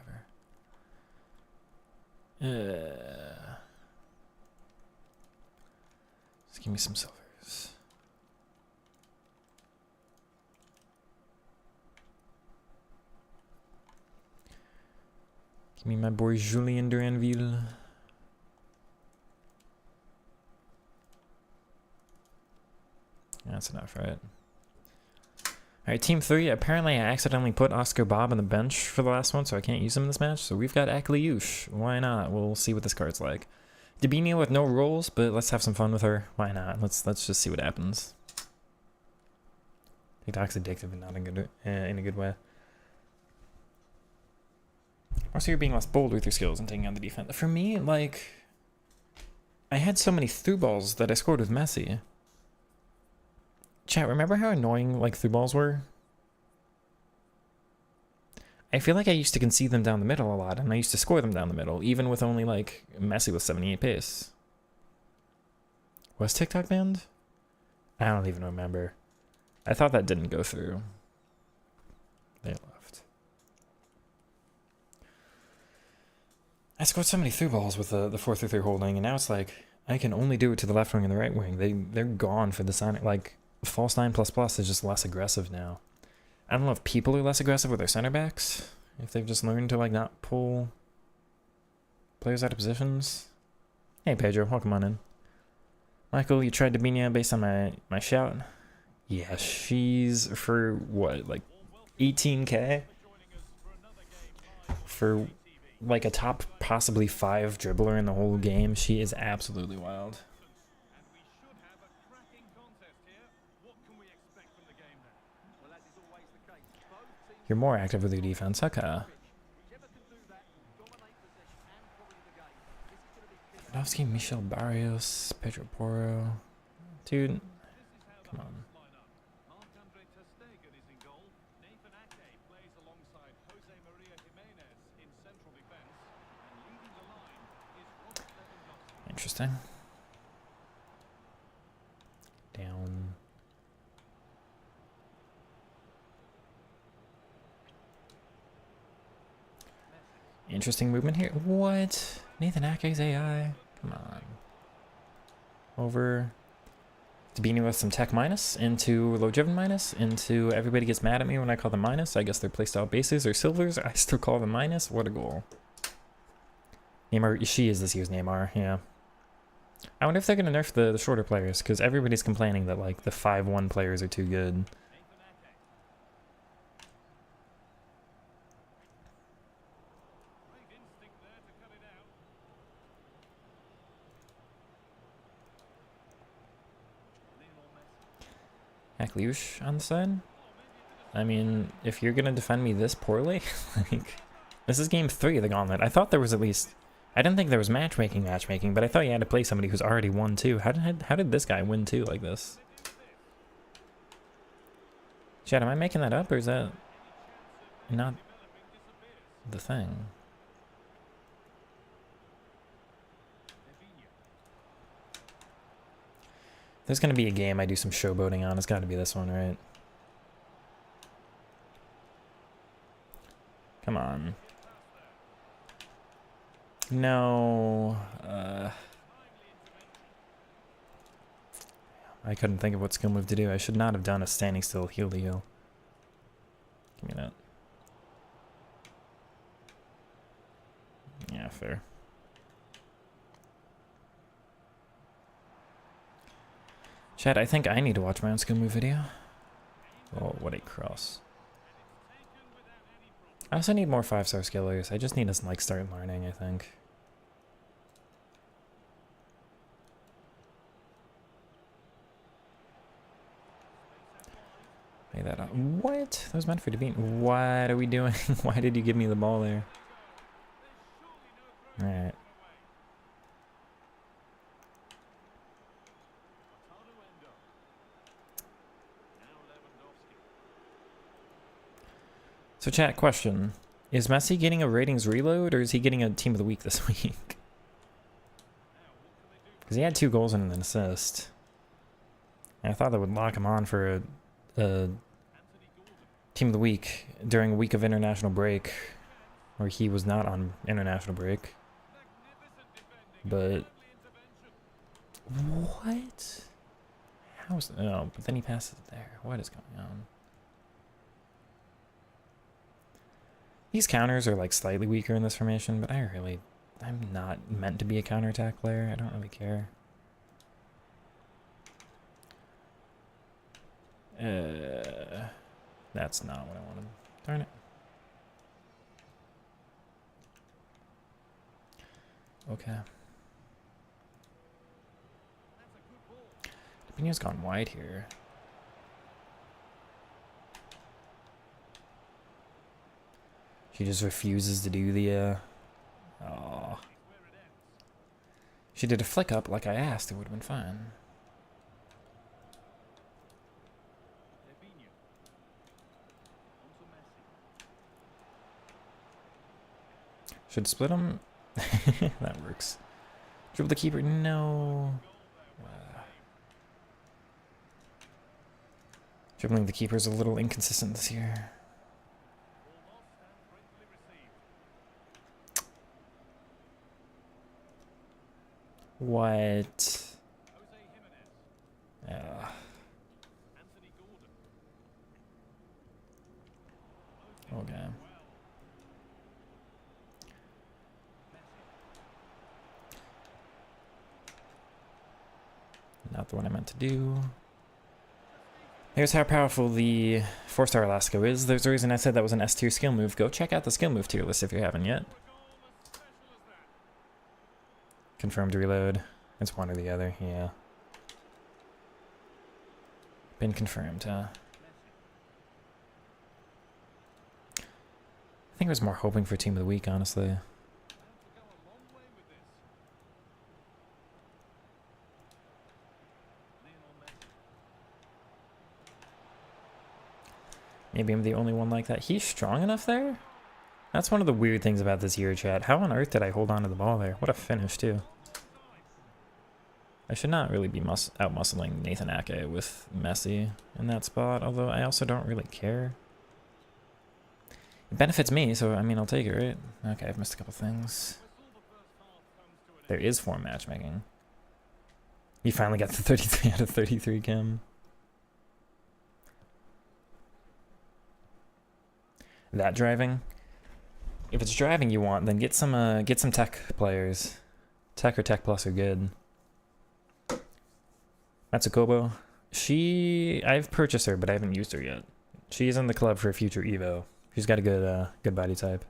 Just give me some silvers. Give me my boy Julien Duranville. That's enough, right? Alright, Team 3. Apparently I accidentally put Oscar Bob on the bench for the last one, so I can't use him in this match. So we've got Akliush. Why not? We'll see what this card's like. Dabinia with no rolls, but let's have some fun with her. Why not? Let's just see what happens. TikTok's addictive and not in a good way. Also, you're being less bold with your skills and taking on the defense. For me, like, I had so many through balls that I scored with Messi. Chat, remember how annoying, like, through balls were? I feel like I used to concede them down the middle a lot, and I used to score them down the middle, even with only, like, Messi with 78 pace. Was TikTok banned? I don't even remember. I thought that didn't go through. They left. I scored so many through balls with the 4-3 holding, and now it's like, I can only do it to the left wing and the right wing. They're gone for the sign. Like, false 9++ is just less aggressive now. I don't know if people are less aggressive with their center backs, if they've just learned to like not pull players out of positions. Hey Pedro, welcome on in. Michael, you tried Dabinia based on my shout? Yeah, she's for what, like 18k? For like a top possibly 5 dribbler in the whole game, she is absolutely wild. You're more active with your defense, okay. Lewandowski, Michel Barrios, Pedro Porro. Dude, come on. Interesting. Down. Interesting movement here. What? Nathan Ake's AI? Come on. Over. Dabinia with some tech minus into low driven minus into everybody gets mad at me when I call them minus. I guess they're playstyle bases or silvers. I still call them minus. What a goal. Neymar, she is this year's Neymar, yeah. I wonder if they're going to nerf the shorter players, because everybody's complaining that like the 5-1 players are too good. Akliush on the side? I mean, if you're going to defend me this poorly, like, this is game 3 of the Gauntlet. I thought there was at least... I didn't think there was matchmaking, but I thought you had to play somebody who's already won 2. How did this guy win 2 like this? Chad, am I making that up or is that not the thing? There's gonna be a game I do some showboating on. It's gotta be this one, right? Come on. No. I couldn't think of what skill move to do. I should not have done a standing still heel to heel. Give me that. Yeah, fair. Chad, I think I need to watch my own skill move video. Oh, what a cross. I also need more 5-star skillers. I just need to like start learning, I think. Lay that up. What? That was meant for Devine. What are we doing? Why did you give me the ball there? Alright. So chat, question. Is Messi getting a ratings reload or is he getting a team of the week this week? Because he had 2 goals and an assist. And I thought that would lock him on for a team of the week during a week of international break. Where he was not on international break. But... What? How's... Oh, but then he passes it there. What is going on? These counters are like slightly weaker in this formation, but I'm not meant to be a counterattack player. I don't really care. That's not what I wanted. Darn it. Okay. Pino's gone wide here. She just refuses to do the, oh. She did a flick up like I asked, it would have been fine. Should split them? That works. Dribble the keeper? No. Dribbling the keeper is a little inconsistent this year. What? Okay. Not the one I meant to do. Here's how powerful the 4-star Elasco is. There's a reason I said that was an S tier skill move. Go check out the skill move tier list if you haven't yet. Confirmed reload. It's one or the other, yeah. Been confirmed, huh? I think I was more hoping for Team of the Week, honestly. Maybe I'm the only one like that. He's strong enough there? That's one of the weird things about this year, chat. How on earth did I hold on to the ball there? What a finish, too. I should not really be out-muscling Nathan Ake with Messi in that spot, although I also don't really care. It benefits me, so, I mean, I'll take it, right? Okay, I've missed a couple things. There is form matchmaking. You finally got the 33 out of 33, Kim. That driving? If it's driving you want, then get some tech players. Tech or Tech Plus are good. Matsukobo. I've purchased her, but I haven't used her yet. She's in the club for a future Evo. She's got a good body type.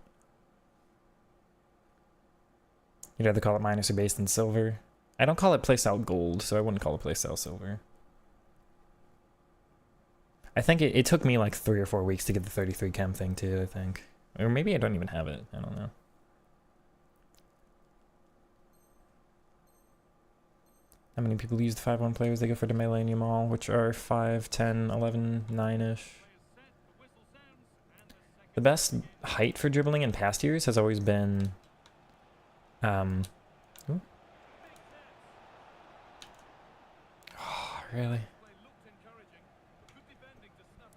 You'd rather call it minus or based in silver? I don't call it playstyle gold, so I wouldn't call it playstyle silver. I think it took me like 3 or 4 weeks to get the 33 chem thing too, I think. Or maybe I don't even have it. I don't know. How many people use the 5-1 players? They go for the melee and Yamal, which are 5, 10, 11, 9-ish. The best height for dribbling in past years has always been, ooh. Oh, really?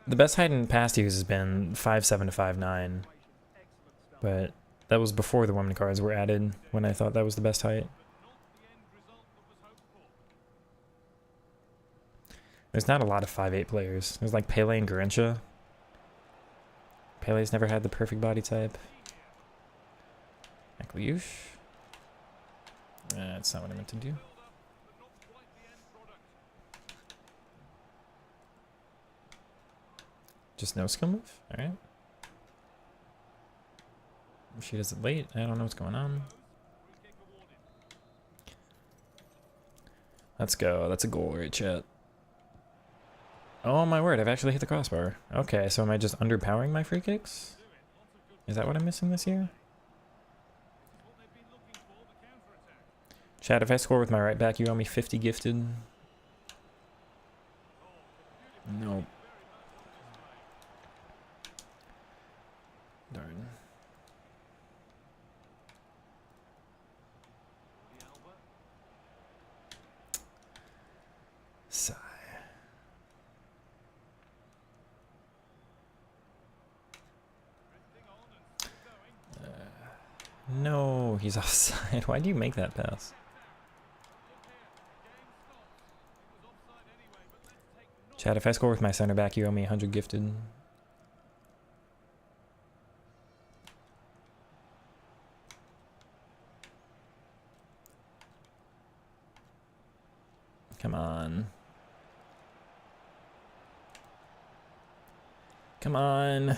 The best height in past years has been 5'7" to 5'9", but that was before the women cards were added when I thought that was the best height. There's not a lot of 5'8" players. There's like Pele and Garrincha. Pele's never had the perfect body type. Akliush. That's not what I meant to do. Just no skill move? Alright. She does it late. I don't know what's going on. Let's go. That's a goal, right, chat? Oh my word, I've actually hit the crossbar. Okay, so am I just underpowering my free kicks? Is that what I'm missing this year? Chat, if I score with my right back, you owe me 50 gifted. Nope. Darn. Sigh. No, he's offside. Why do you make that pass? Chad, if I score with my center back, you owe me 100 gifted. Come on. Come on.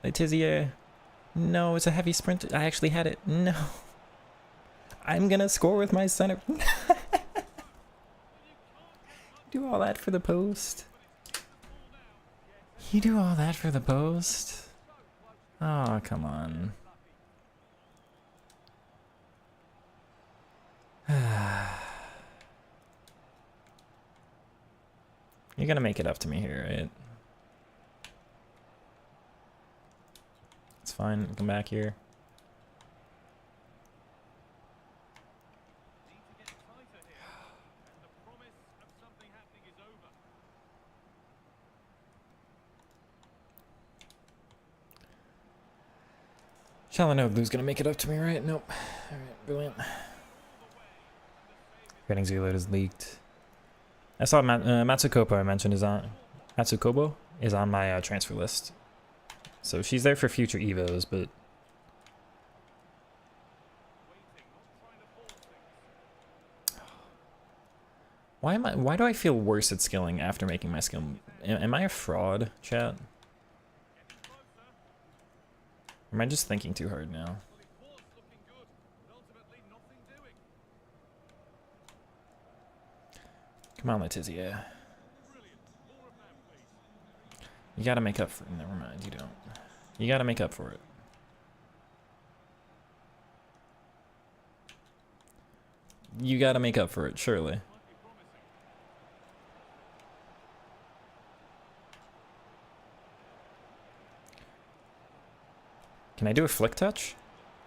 Laetitia. No, it's a heavy sprint. I actually had it. No. I'm gonna score with my center. Do all that for the post. You do all that for the post? Oh, come on. You're gonna make it up to me here, right? It's fine. Come back here. Chalanoglu's gonna make it up to me, right? Nope. Alright, brilliant. Getting Zealot is leaked. I saw Matsukobo I mentioned is on... Matsukobo is on my transfer list. So she's there for future Evos, but... Why do I feel worse at skilling after making my skill? Am I a fraud, chat? Or am I just thinking too hard now? Come on, Letizia. You gotta make up for it. Never mind, you don't. You gotta make up for it. You gotta make up for it, surely. Can I do a flick touch?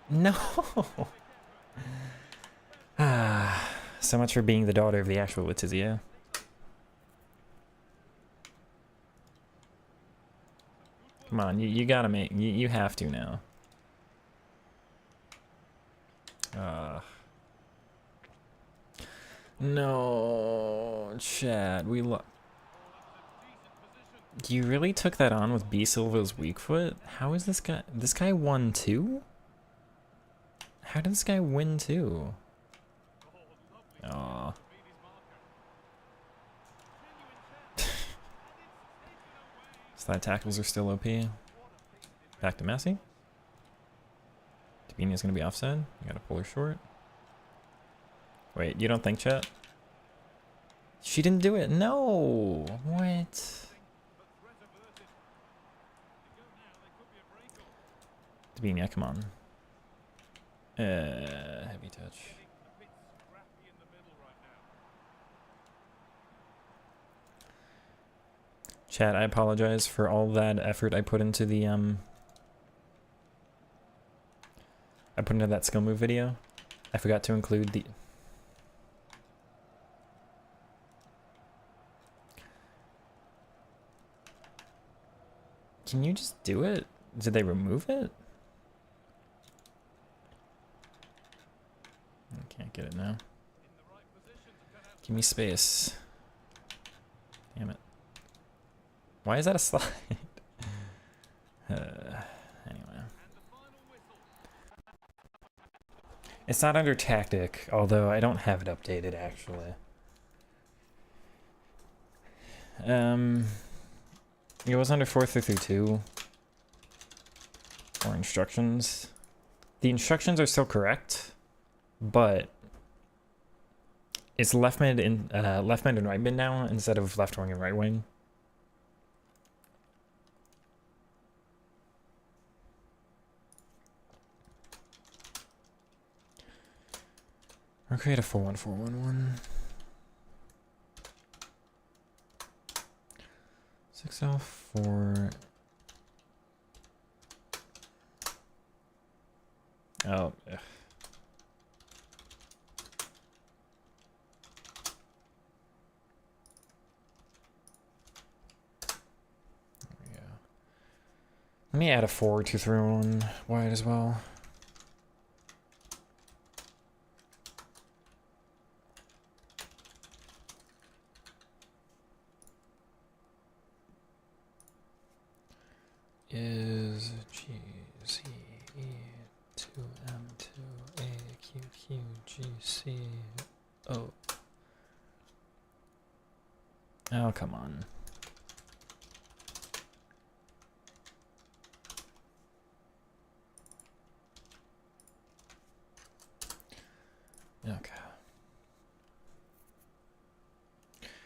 No! Ah, so much for being the daughter of the actual Letizia. Come on, you gotta make... You have to now. No, Chad, we You really took that on with B Silva's weak foot? How is this guy... This guy won 2? How did this guy win 2? Aww. Slide tackles are still OP. Back to Messi. Tabini's gonna be offside. You gotta pull her short. Wait, you don't think, chat? She didn't do it. No! What? Tabini, come on. Heavy touch. Chat, I apologize for all that effort I put into the I put into that skill move video. I forgot to include the... Can you just do it? Did they remove it? I can't get it now. Give me space. Damn it. Why is that a slide? Anyway. It's not under tactic, although I don't have it updated actually. It was under 4-3-2 or instructions. The instructions are still correct, but it's left mid and right mid now instead of left wing and right wing. Or create a 4-1-4-1-1. 6L4. Oh, ugh. There we go. Let me add a 4-2-3-1 wide as well. Is G C E 2M 2 A Q Q G C O. Oh, come on. Okay.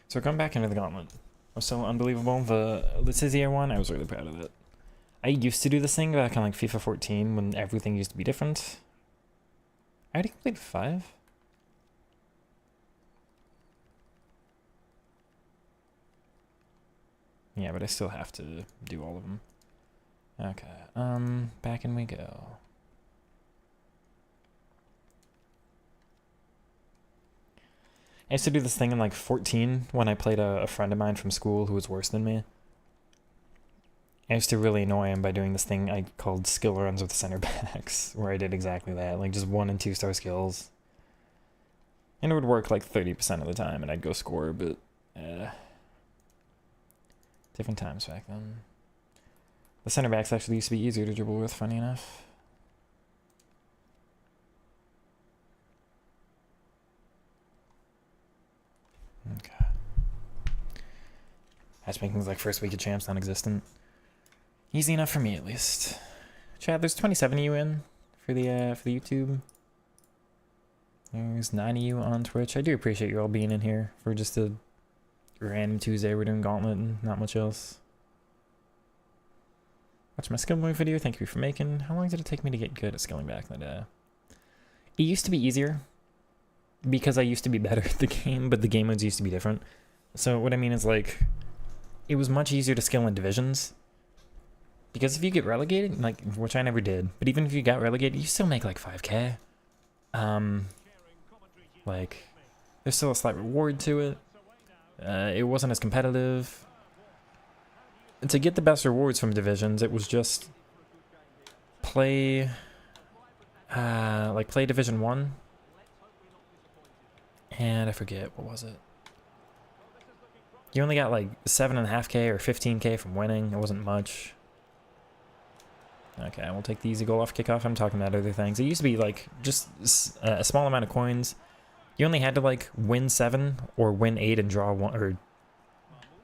So we're going back into the Gauntlet. It was so unbelievable. The Letizia one, I was really proud of it. I used to do this thing back on like FIFA 14 when everything used to be different. I already completed 5. Yeah, but I still have to do all of them. Okay, back in we go. I used to do this thing in like 14 when I played a friend of mine from school who was worse than me. I used to really annoy him by doing this thing I called skill runs with the center backs, where I did exactly that, like just 1 and 2 star skills. And it would work like 30% of the time and I'd go score, but different times back then. The center backs actually used to be easier to dribble with, funny enough. Okay. Matchmaking's like first week of champs non-existent. Easy enough for me, at least. Chat, there's 27 of you in for the YouTube. There's 9 of you on Twitch. I do appreciate you all being in here for just a random Tuesday. We're doing Gauntlet and not much else. Watch my skill move video. Thank you for making. How long did it take me to get good at skilling back in the day? It used to be easier because I used to be better at the game, but the game modes used to be different. So what I mean is, like, it was much easier to skill in divisions. Because if you get relegated, like, which I never did, but even if you got relegated, you still make like 5k. Like, there's still a slight reward to it. It wasn't as competitive. And to get the best rewards from divisions, it was just play, play Division 1. And I forget, what was it? You only got like 7.5k or 15k from winning. It wasn't much. Okay, we'll take the easy goal off kickoff. I'm talking about other things. It used to be like just a small amount of coins. You only had to like win 7 or win 8 and draw 1, or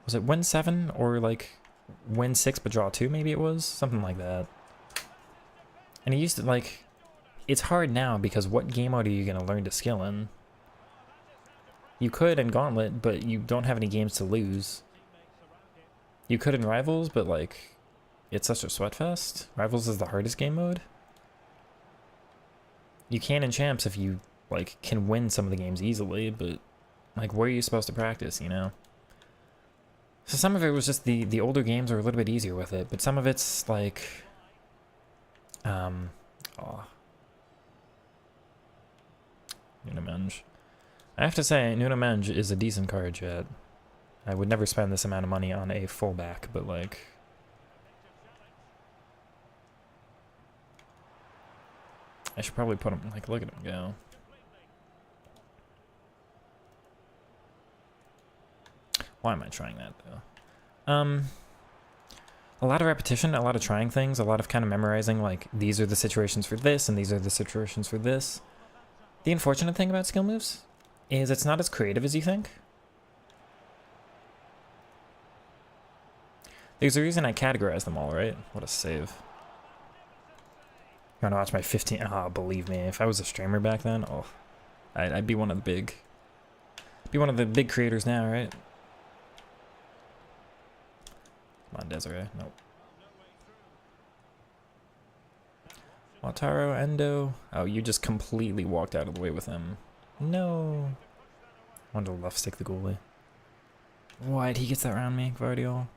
was it win 7 or like win 6 but draw 2? Maybe it was something like that. And it used to, like, it's hard now because what game mode are you gonna learn to skill in? You could in Gauntlet, but you don't have any games to lose. You could in Rivals, but like, it's such a sweatfest. Rivals is the hardest game mode. You can in Champs if you, like, can win some of the games easily, but, like, where are you supposed to practice, you know? So some of it was just the older games are a little bit easier with it, but some of it's, like, Nunamenge. I have to say, Nunamenge is a decent card, chat. I would never spend this amount of money on a fullback, but like... I should probably put him, like, look at him go. Why am I trying that, though? A lot of repetition, a lot of trying things, a lot of kind of memorizing, like, these are the situations for this, and these are the situations for this. The unfortunate thing about skill moves is it's not as creative as you think. There's a reason I categorize them all, right? What a save. You want to watch my 15... Oh, believe me, if I was a streamer back then, oh, I'd be one of the big... Be one of the big creators now, right? Come on, Desiree. Nope. Lautaro, Endo. Oh, you just completely walked out of the way with him. No. I wanted to left stick the goalie. What? He gets that around me, Gvardiol.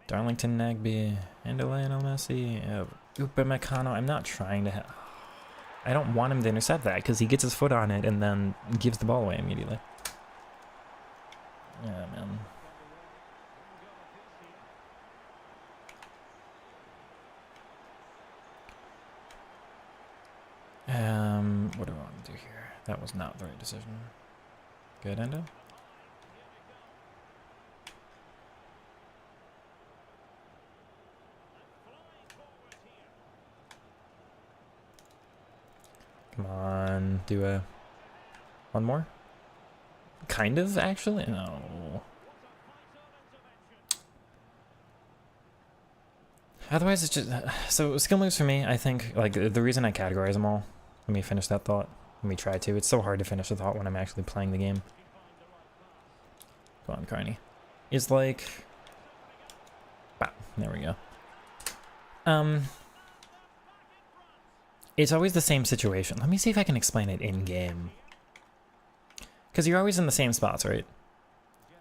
Darlington, Nagby, and Lionel Messi. Upamecano. I'm not trying to... I don't want him to intercept that because he gets his foot on it and then gives the ball away immediately. Yeah, man. What do I want to do here? That was not the right decision. Good, Endo. Come on, do a... One more? Kind of, actually? No. Otherwise, it's just... So, skill moves for me, I think, like, the reason I categorize them all... Let me finish that thought. Let me try to. It's so hard to finish a thought when I'm actually playing the game. Go on, Carney. Is like... Wow, there we go. It's always the same situation. Let me see if I can explain it in-game. Because you're always in the same spots, right?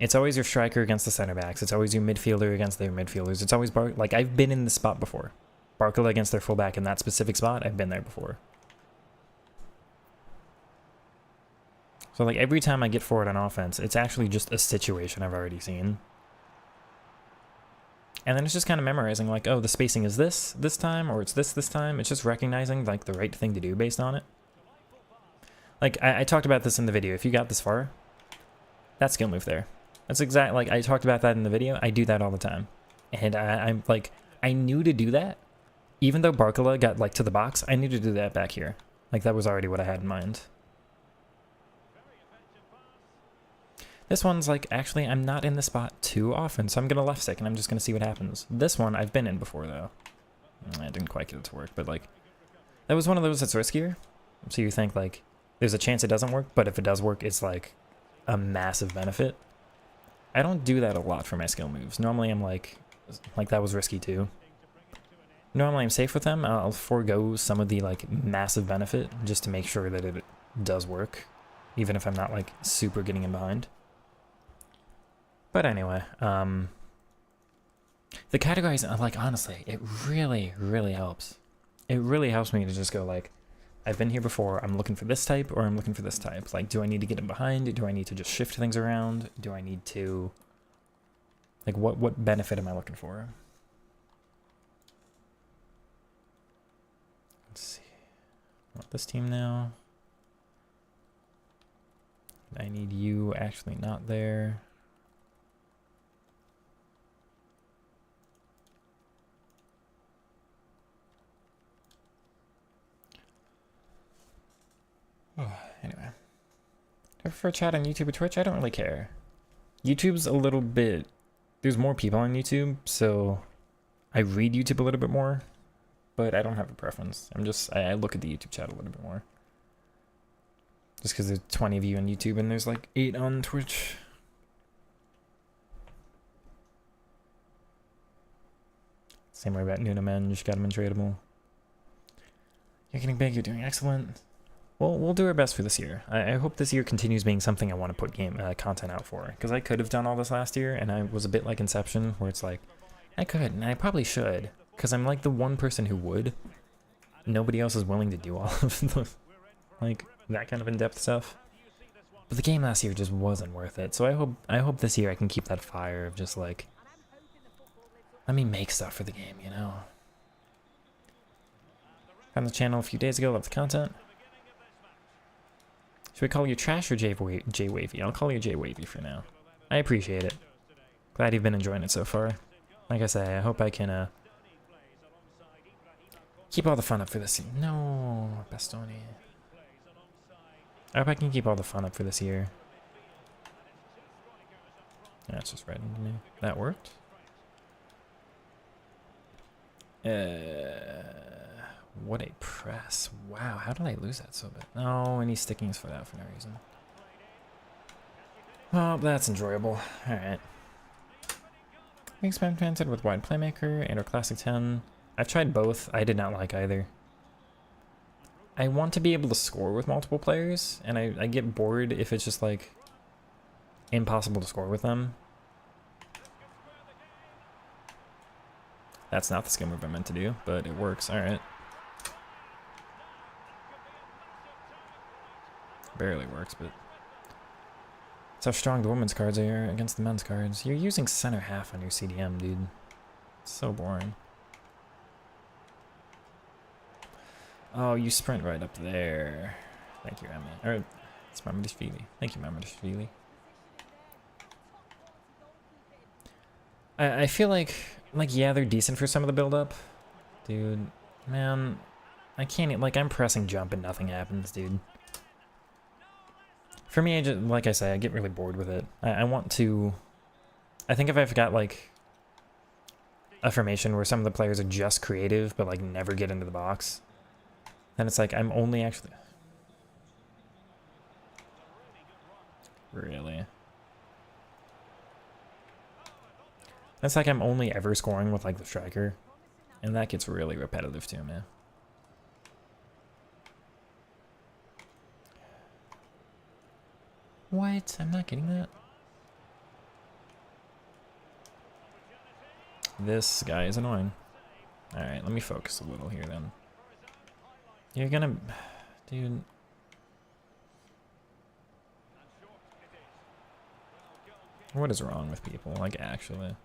It's always your striker against the center backs. It's always your midfielder against their midfielders. It's always... Like, I've been in this spot before. Barcola against their fullback in that specific spot. I've been there before. So, like, every time I get forward on offense, it's actually just a situation I've already seen. And then it's just kind of memorizing, like, oh, the spacing is this time, or it's this time. It's just recognizing, like, the right thing to do based on it. Like, I talked about this in the video. If you got this far, that skill move there. That's exact, like, I talked about that in the video. I do that all the time. And I'm, like, I knew to do that. Even though Barcola got, like, to the box, I knew to do that back here. Like, that was already what I had in mind. This one's like, actually, I'm not in the spot too often, so I'm going to left stick, and I'm just going to see what happens. This one, I've been in before, though. I didn't quite get it to work, but, like, that was one of those that's riskier. So you think, like, there's a chance it doesn't work, but if it does work, it's, like, a massive benefit. I don't do that a lot for my skill moves. Normally, I'm like that was risky, too. Normally, I'm safe with them. I'll forego some of the, like, massive benefit just to make sure that it does work, even if I'm not, like, super getting in behind. But anyway, the categories, like, honestly, it really, really helps. It really helps me to just go, like, I've been here before, I'm looking for this type, or I'm looking for this type. Like, do I need to get in behind? Do I need to just shift things around? Do I need to, like, what benefit am I looking for? Let's see. I want this team now. I need you actually not there. Oh, anyway. Do I prefer chat on YouTube or Twitch? I don't really care. YouTube's a little bit... There's more people on YouTube, so I read YouTube a little bit more, but I don't have a preference. I look at the YouTube chat a little bit more. Just because there's 20 of you on YouTube and there's like 8 on Twitch. Same way about Nunamenge, got him in tradable. You're getting big, you're doing excellent. Well, we'll do our best for this year. I hope this year continues being something I want to put content out for. Because I could have done all this last year, and I was a bit like Inception, where it's like, I could, and I probably should. Because I'm like the one person who would. nobody else is willing to do all of the, like, that kind of in-depth stuff. But the game last year just wasn't worth it. So I hope this year I can keep that fire of just like, let me make stuff for the game, you know? Found the channel a few days ago, love the content. Should we call you Trash or J-Wavy? I'll call you J-Wavy for now. I appreciate it. Glad you've been enjoying it so far. Like I say, I hope I can keep all the fun up for this. No, Bastoni. I hope I can keep all the fun up for this year. Yeah, it's just right into me. That worked. What a press. Wow, how did I lose that so bad? Oh, and he's sticking his foot out for no reason. Well, that's enjoyable. Alright. Experimented with wide playmaker and or classic 10. I've tried both. I did not like either. I want to be able to score with multiple players, and I get bored if it's just like impossible to score with them. That's not the skill move I meant to do, but it works. Alright. Barely works, but that's how strong the women's cards are against the men's cards. You're using center half on your CDM, dude. It's so boring. Oh, you sprint right up there. Thank you, Emma. Or, it's Mamadashvili. Thank you, Mamadashvili. I feel like, yeah, they're decent for some of the build-up. Dude, man, I can't, like, I'm pressing jump and nothing happens, dude. For me, I just, like I say, I get really bored with it. I want to, I think if I've got, like, a formation where some of the players are just creative, but, like, never get into the box, then it's like, I'm only actually... Really? That's like I'm only ever scoring with, like, the striker. And that gets really repetitive too, man. What? I'm not getting that. This guy is annoying. Alright, let me focus a little here then. You're gonna... Dude... What is wrong with people? Like, actually...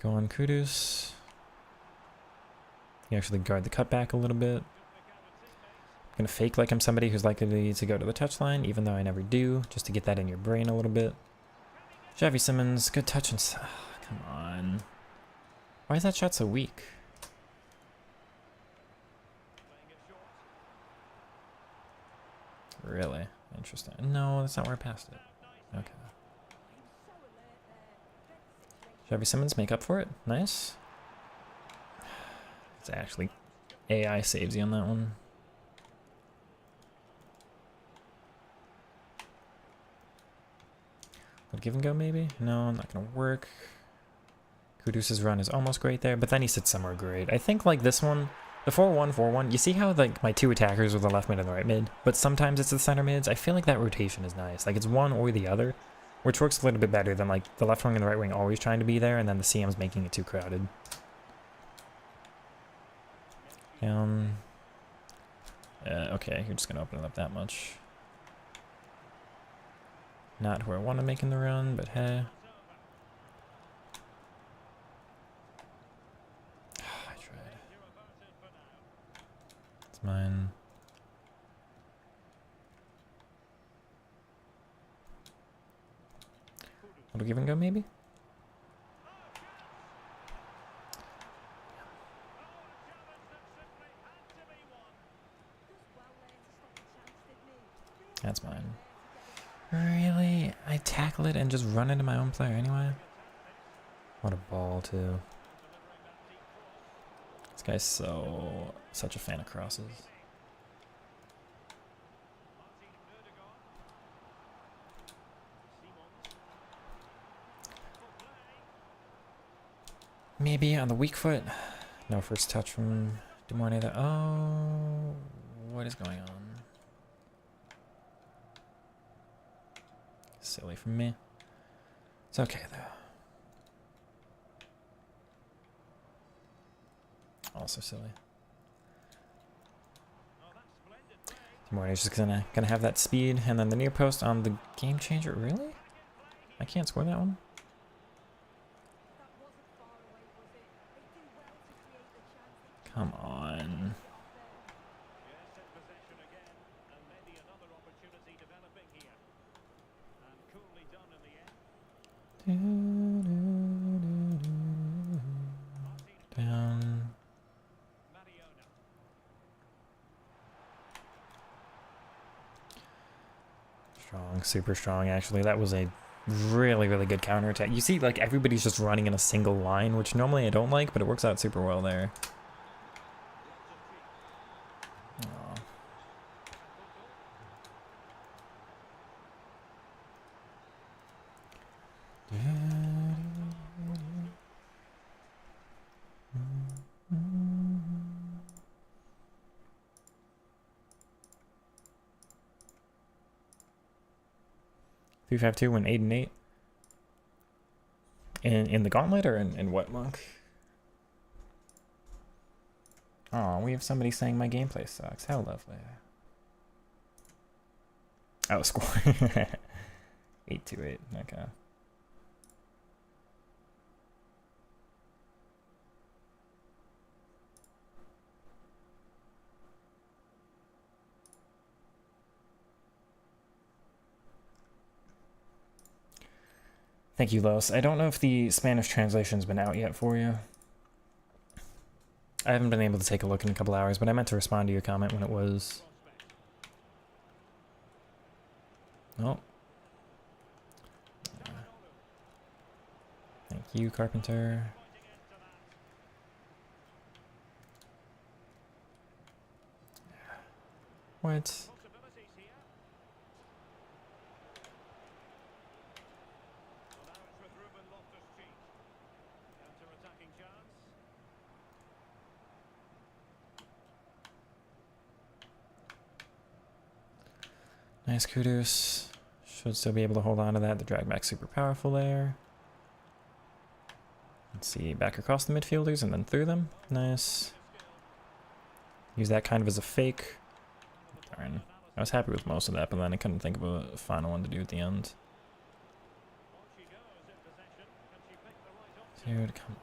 Go on Kudus. You actually guard the cutback a little bit. I'm gonna fake like I'm somebody who's likely to go to the touchline, even though I never do, just to get that in your brain a little bit. Xavi Simmons, good touch and... Oh, come on. Why is that shot so weak? Really? Interesting. No, that's not where I passed it. Okay. Xavi Simmons make up for it. Nice. It's actually... AI saves you on that one. Would give and go maybe? No, not gonna work. Kudus' run is almost great there, but then he sits somewhere great. I think like this one, the 4-1-4-1, you see how like my two attackers are the left mid and the right mid, but sometimes it's the center mids? I feel like that rotation is nice. Like it's one or the other, which works a little bit better than like the left wing and the right wing always trying to be there, and then the CM's making it too crowded. Okay, you're just gonna open it up that much. Not who I want to make in the run, but hey. I tried. It's mine. Little give and go, maybe? That's mine. Really? I tackle it and just run into my own player anyway? What a ball, too. This guy's such a fan of crosses. Maybe on the weak foot. No first touch from Demorne there. Oh, what is going on? Silly from me. It's okay though. Also silly. Morning's just gonna have that speed, and then the near post on the game changer. Really? I can't score that one. Come on. Down. Strong, super strong, actually. That was a really, really good counterattack. You see, like, everybody's just running in a single line, which normally I don't like, but it works out super well there. Aw. Three, 5, 2, win 8 and 8. In the Gauntlet or in what, Monk? Oh, we have somebody saying my gameplay sucks. How lovely. Oh, score. 8-2-8. Okay. Thank you, Los. I don't know if the Spanish translation's been out yet for you. I haven't been able to take a look in a couple hours, but I meant to respond to your comment when it was. Oh. Thank you, Carpenter. What? Nice kudos. Should still be able to hold on to that. The drag back super powerful there. Let's see, back across the midfielders and then through them. Nice. Use that kind of as a fake. Darn. I was happy with most of that, but then I couldn't think of a final one to do at the end. Dude, come on.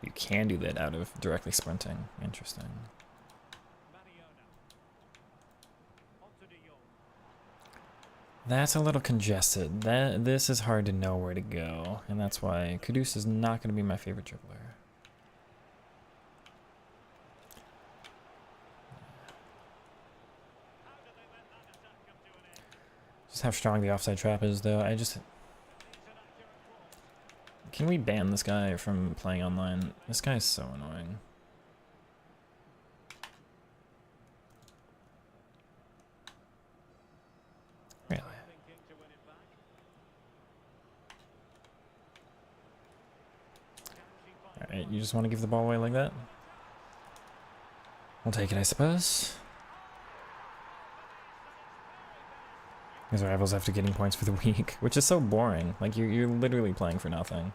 You can do that out of directly sprinting. Interesting. That's a little congested. This is hard to know where to go, and that's why Kudus is not going to be my favorite dribbler. Just how strong the offside trap is, though. Can we ban this guy from playing online? This guy is so annoying. Really? Alright, you just want to give the ball away like that? We'll take it, I suppose. His rivals after getting points for the week, which is so boring. Like, you're literally playing for nothing.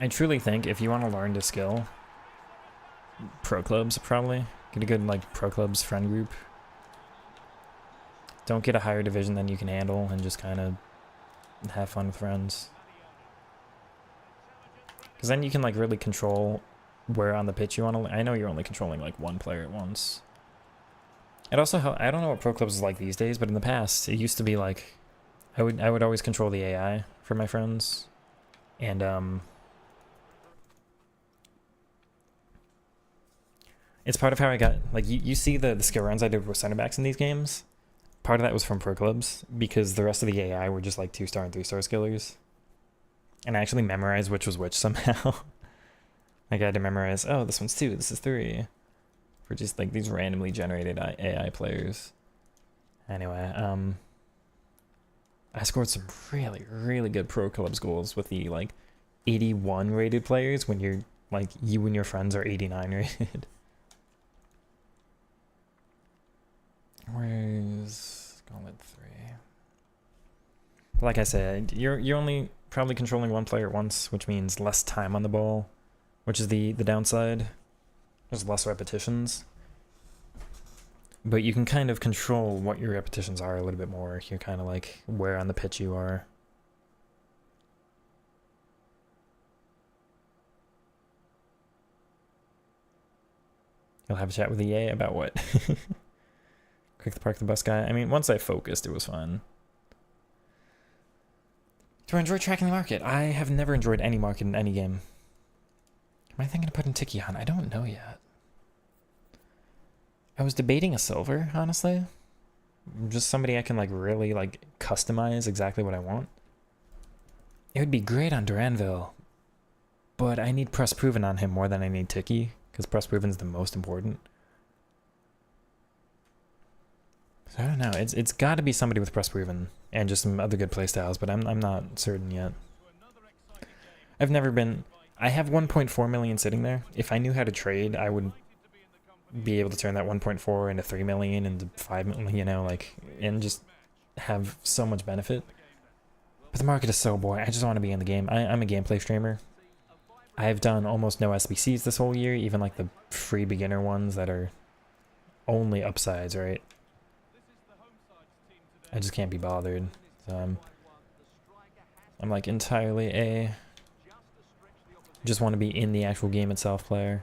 I truly think if you want to learn to skill, pro clubs probably. Get a good, like, pro clubs friend group. Don't get a higher division than you can handle and just kind of have fun with friends. Because then you can, like, really control where on the pitch you want to. I know you're only controlling, like, one player at once. It also, I don't know what pro clubs is like these days, but in the past, it used to be, like, I would always control the AI for my friends. And, it's part of how I got, like, you see the skill runs I did with center backs in these games. Part of that was from pro clubs, because the rest of the AI were just, like, 2-star and 3-star skillers. And I actually memorized which was which somehow. Like, I had to memorize, oh, this one's 2, this is 3. for just like these randomly generated AI players. Anyway, I scored some really, really good pro clubs goals with the like 81 rated players when you're like you and your friends are 89 rated. Where's Gauntlet 3? Like I said, you're only probably controlling one player at once, which means less time on the ball, which is the downside. There's less repetitions. But you can kind of control what your repetitions are a little bit more. You're kind of like where on the pitch you are. You'll have a chat with EA about what? Quick to park the bus guy. I mean, once I focused, it was fun. Do I enjoy tracking the market? I have never enjoyed any market in any game. Am I thinking of putting Tiki on? I don't know yet. I was debating a silver, honestly. Just somebody I can like really like customize exactly what I want. It would be great on Duranville, but I need press proven on him more than I need Tiki, because press proven is the most important. So I don't know. It's got to be somebody with press proven and just some other good playstyles, but I'm not certain yet. I've never been. I have 1.4 million sitting there. If I knew how to trade, I would be able to turn that 1.4 into 3 million into 5 million, you know, like, and just have so much benefit. But the market is so boring. I just want to be in the game. I'm a gameplay streamer. I've done almost no SBCs this whole year, even like the free beginner ones that are only upsides, right? I just can't be bothered. So I'm like entirely a just want to be in the actual game itself player.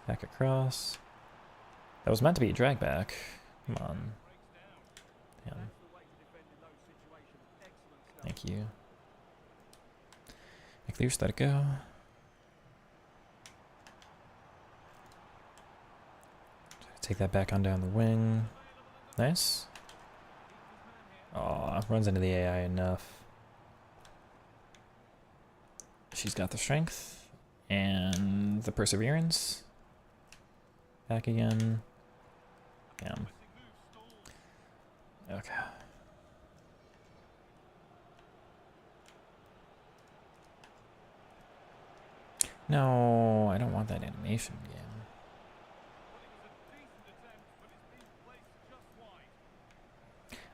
Back across. That was meant to be a drag back. Come on. Damn. Thank you. Make loose, let it go. Take that back on down the wing. Nice. Aw, runs into the AI enough. She's got the strength and the perseverance. Back again. Damn. Okay. No, I don't want that animation game.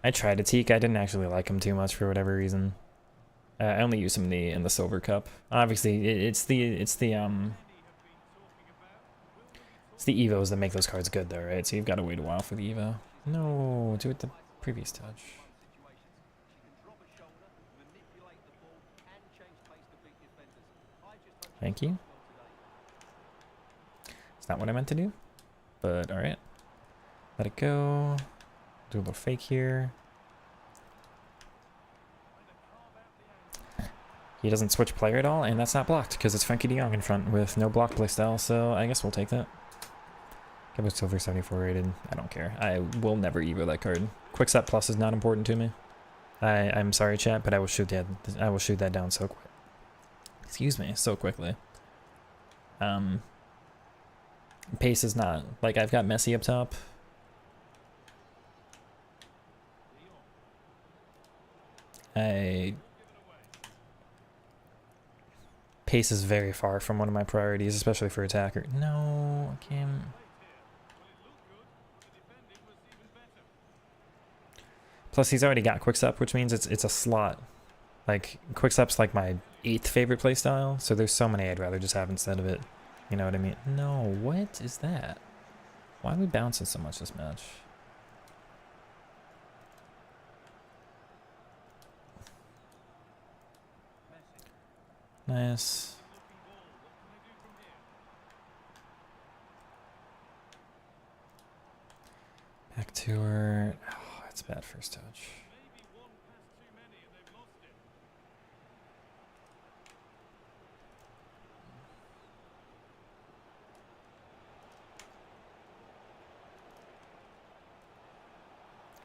I tried to teak. I didn't actually like him too much for whatever reason. I only use him in the silver cup. Obviously, it's the evos that make those cards good, though, right? So you've got to wait a while for the evo. No, do it the previous touch. Thank you. It's not what I meant to do, but all right. Let it go. Do a little fake here. He doesn't switch player at all, and that's not blocked because it's Frankie de Jong in front with no block playstyle, so I guess we'll take that. Give it silver 74 rated. I don't care. I will never evo that card. Quickstep plus is not important to me. I'm sorry, chat, but I will shoot that down so quick. Excuse me, so quickly. Pace is not like I've got Messi up top. Pace is very far from one of my priorities, especially for attacker. No, Kim. Plus, he's already got Quickstep, which means it's a slot. Like, Quickstep's like my 8th favorite playstyle, so there's so many I'd rather just have instead of it. You know what I mean? No, what is that? Why are we bouncing so much this match? Nice. Back to her. Oh, that's bad first touch.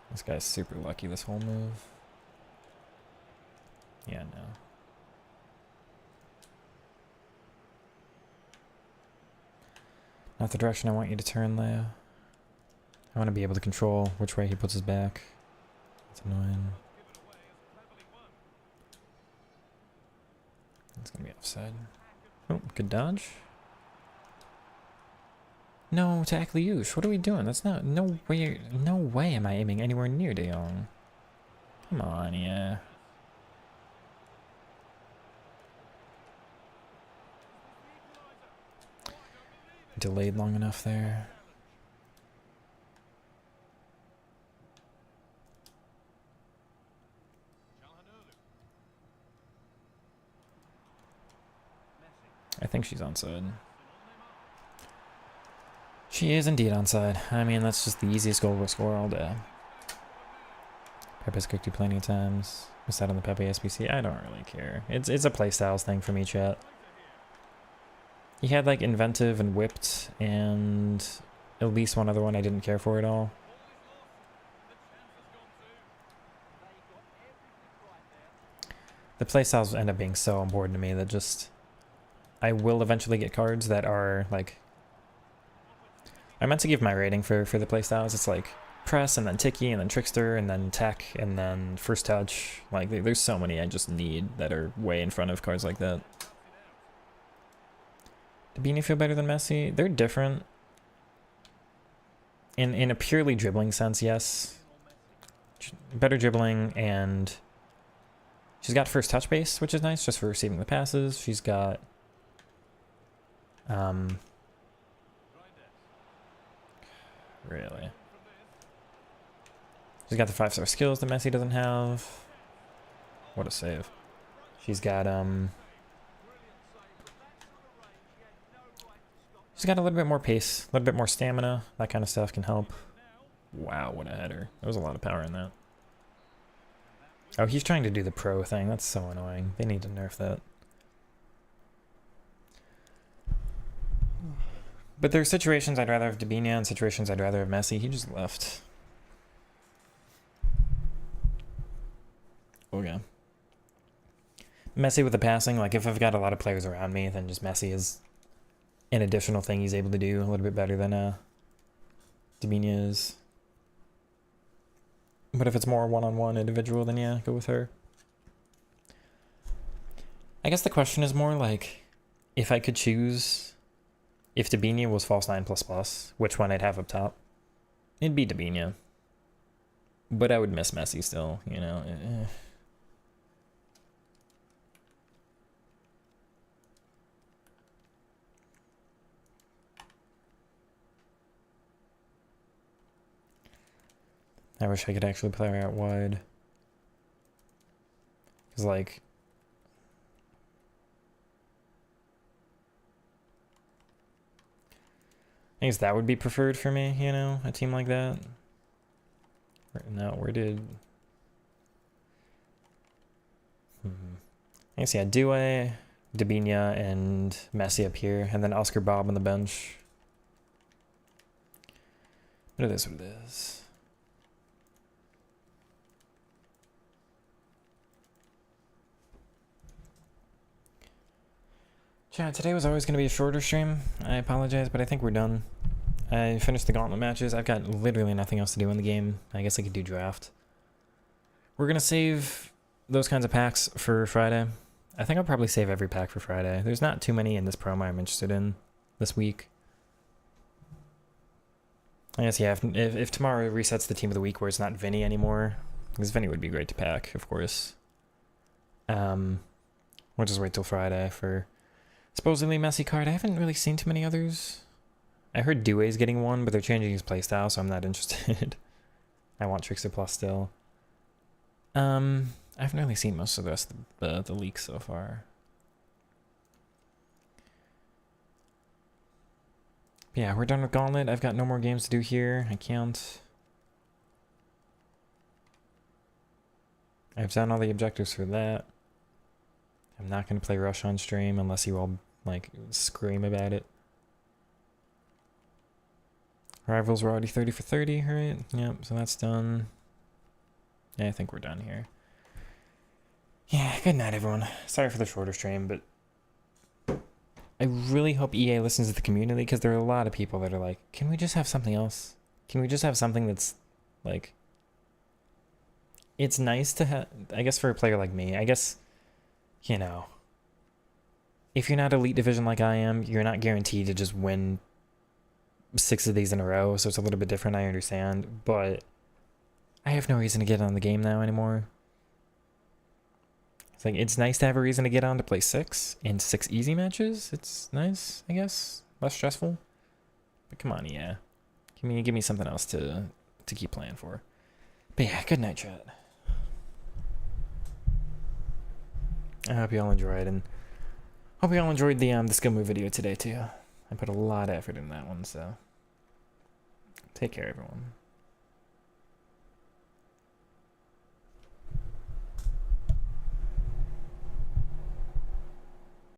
This guy's super lucky this whole move. Yeah, no. Not the direction I want you to turn, Leia. I want to be able to control which way he puts his back. It's annoying. It's gonna be offside. Oh, good dodge. No, to Akliush. What are we doing? That's not... No way am I aiming anywhere near De Jong. Come on, yeah. Delayed long enough there. I think she's onside. She is indeed onside. I mean, that's just the easiest goal we'll score all day. Pepe's kicked you plenty of times. Missed out on the Pepe SBC. I don't really care. It's a playstyles thing for me, chat. He had like inventive and whipped and at least one other one I didn't care for at all. The playstyles end up being so important to me that just... I will eventually get cards that are like... I meant to give my rating for the playstyles. It's like press and then Tiki and then Trickster and then Tech and then First Touch. Like there's so many I just need that are way in front of cards like that. Did Beanie feel better than Messi? They're different. In a purely dribbling sense, yes. Better dribbling, and she's got first touch base, which is nice just for receiving the passes. She's got really. She's got the 5-star skills that Messi doesn't have. What a save. She's got she's got a little bit more pace, a little bit more stamina. That kind of stuff can help. Wow, what a header. There was a lot of power in that. Oh, he's trying to do the pro thing. That's so annoying. They need to nerf that. But there are situations I'd rather have Dabinia and situations I'd rather have Messi. He just left. Okay. Messi with the passing, like if I've got a lot of players around me, then just Messi is an additional thing he's able to do a little bit better than Dabinia is. But if it's more one-on-one individual, then yeah, go with her. I guess the question is more like, if I could choose, if Dabinia was false 9++, which one I'd have up top? It'd be Dabinia. But I would miss Messi still, you know. I wish I could actually play her out wide. Because, like... I guess that would be preferred for me, you know? A team like that. No, where did... I guess, yeah, Due, Dabinia, and Messi up here. And then Oscar Bob on the bench. But it is what it is. Yeah, today was always going to be a shorter stream. I apologize, but I think we're done. I finished the Gauntlet matches. I've got literally nothing else to do in the game. I guess I could do draft. We're going to save those kinds of packs for Friday. I think I'll probably save every pack for Friday. There's not too many in this promo I'm interested in this week. I guess, yeah, if tomorrow resets the team of the week where it's not Vinny anymore, because Vinny would be great to pack, of course. We'll just wait till Friday for... supposedly Messi card. I haven't really seen too many others. I heard Due's getting one, but they're changing his playstyle, so I'm not interested. I want Trickster Plus still. I haven't really seen most of the rest of the leaks so far. But yeah, we're done with Gauntlet. I've got no more games to do here. I can't. I've done all the objectives for that. I'm not going to play Rush on stream unless you all, like, scream about it. Rivals were already 30 for 30, right? Yep, so that's done. Yeah, I think we're done here. Yeah, good night, everyone. Sorry for the shorter stream, but I really hope EA listens to the community, because there are a lot of people that are like, can we just have something else? Can we just have something that's like, it's nice to have, I guess for a player like me, I guess, you know, if you're not Elite Division like I am, you're not guaranteed to just win 6 of these in a row, so it's a little bit different, I understand, but I have no reason to get on the game now anymore. It's like, it's nice to have a reason to get on to play 6 in 6 easy matches. It's nice, I guess, less stressful. But come on, yeah, give me something else to keep playing for. But yeah, good night, chat. I hope you all enjoyed, and hope you all enjoyed the skill move video today too. I put a lot of effort in that one, so take care, everyone.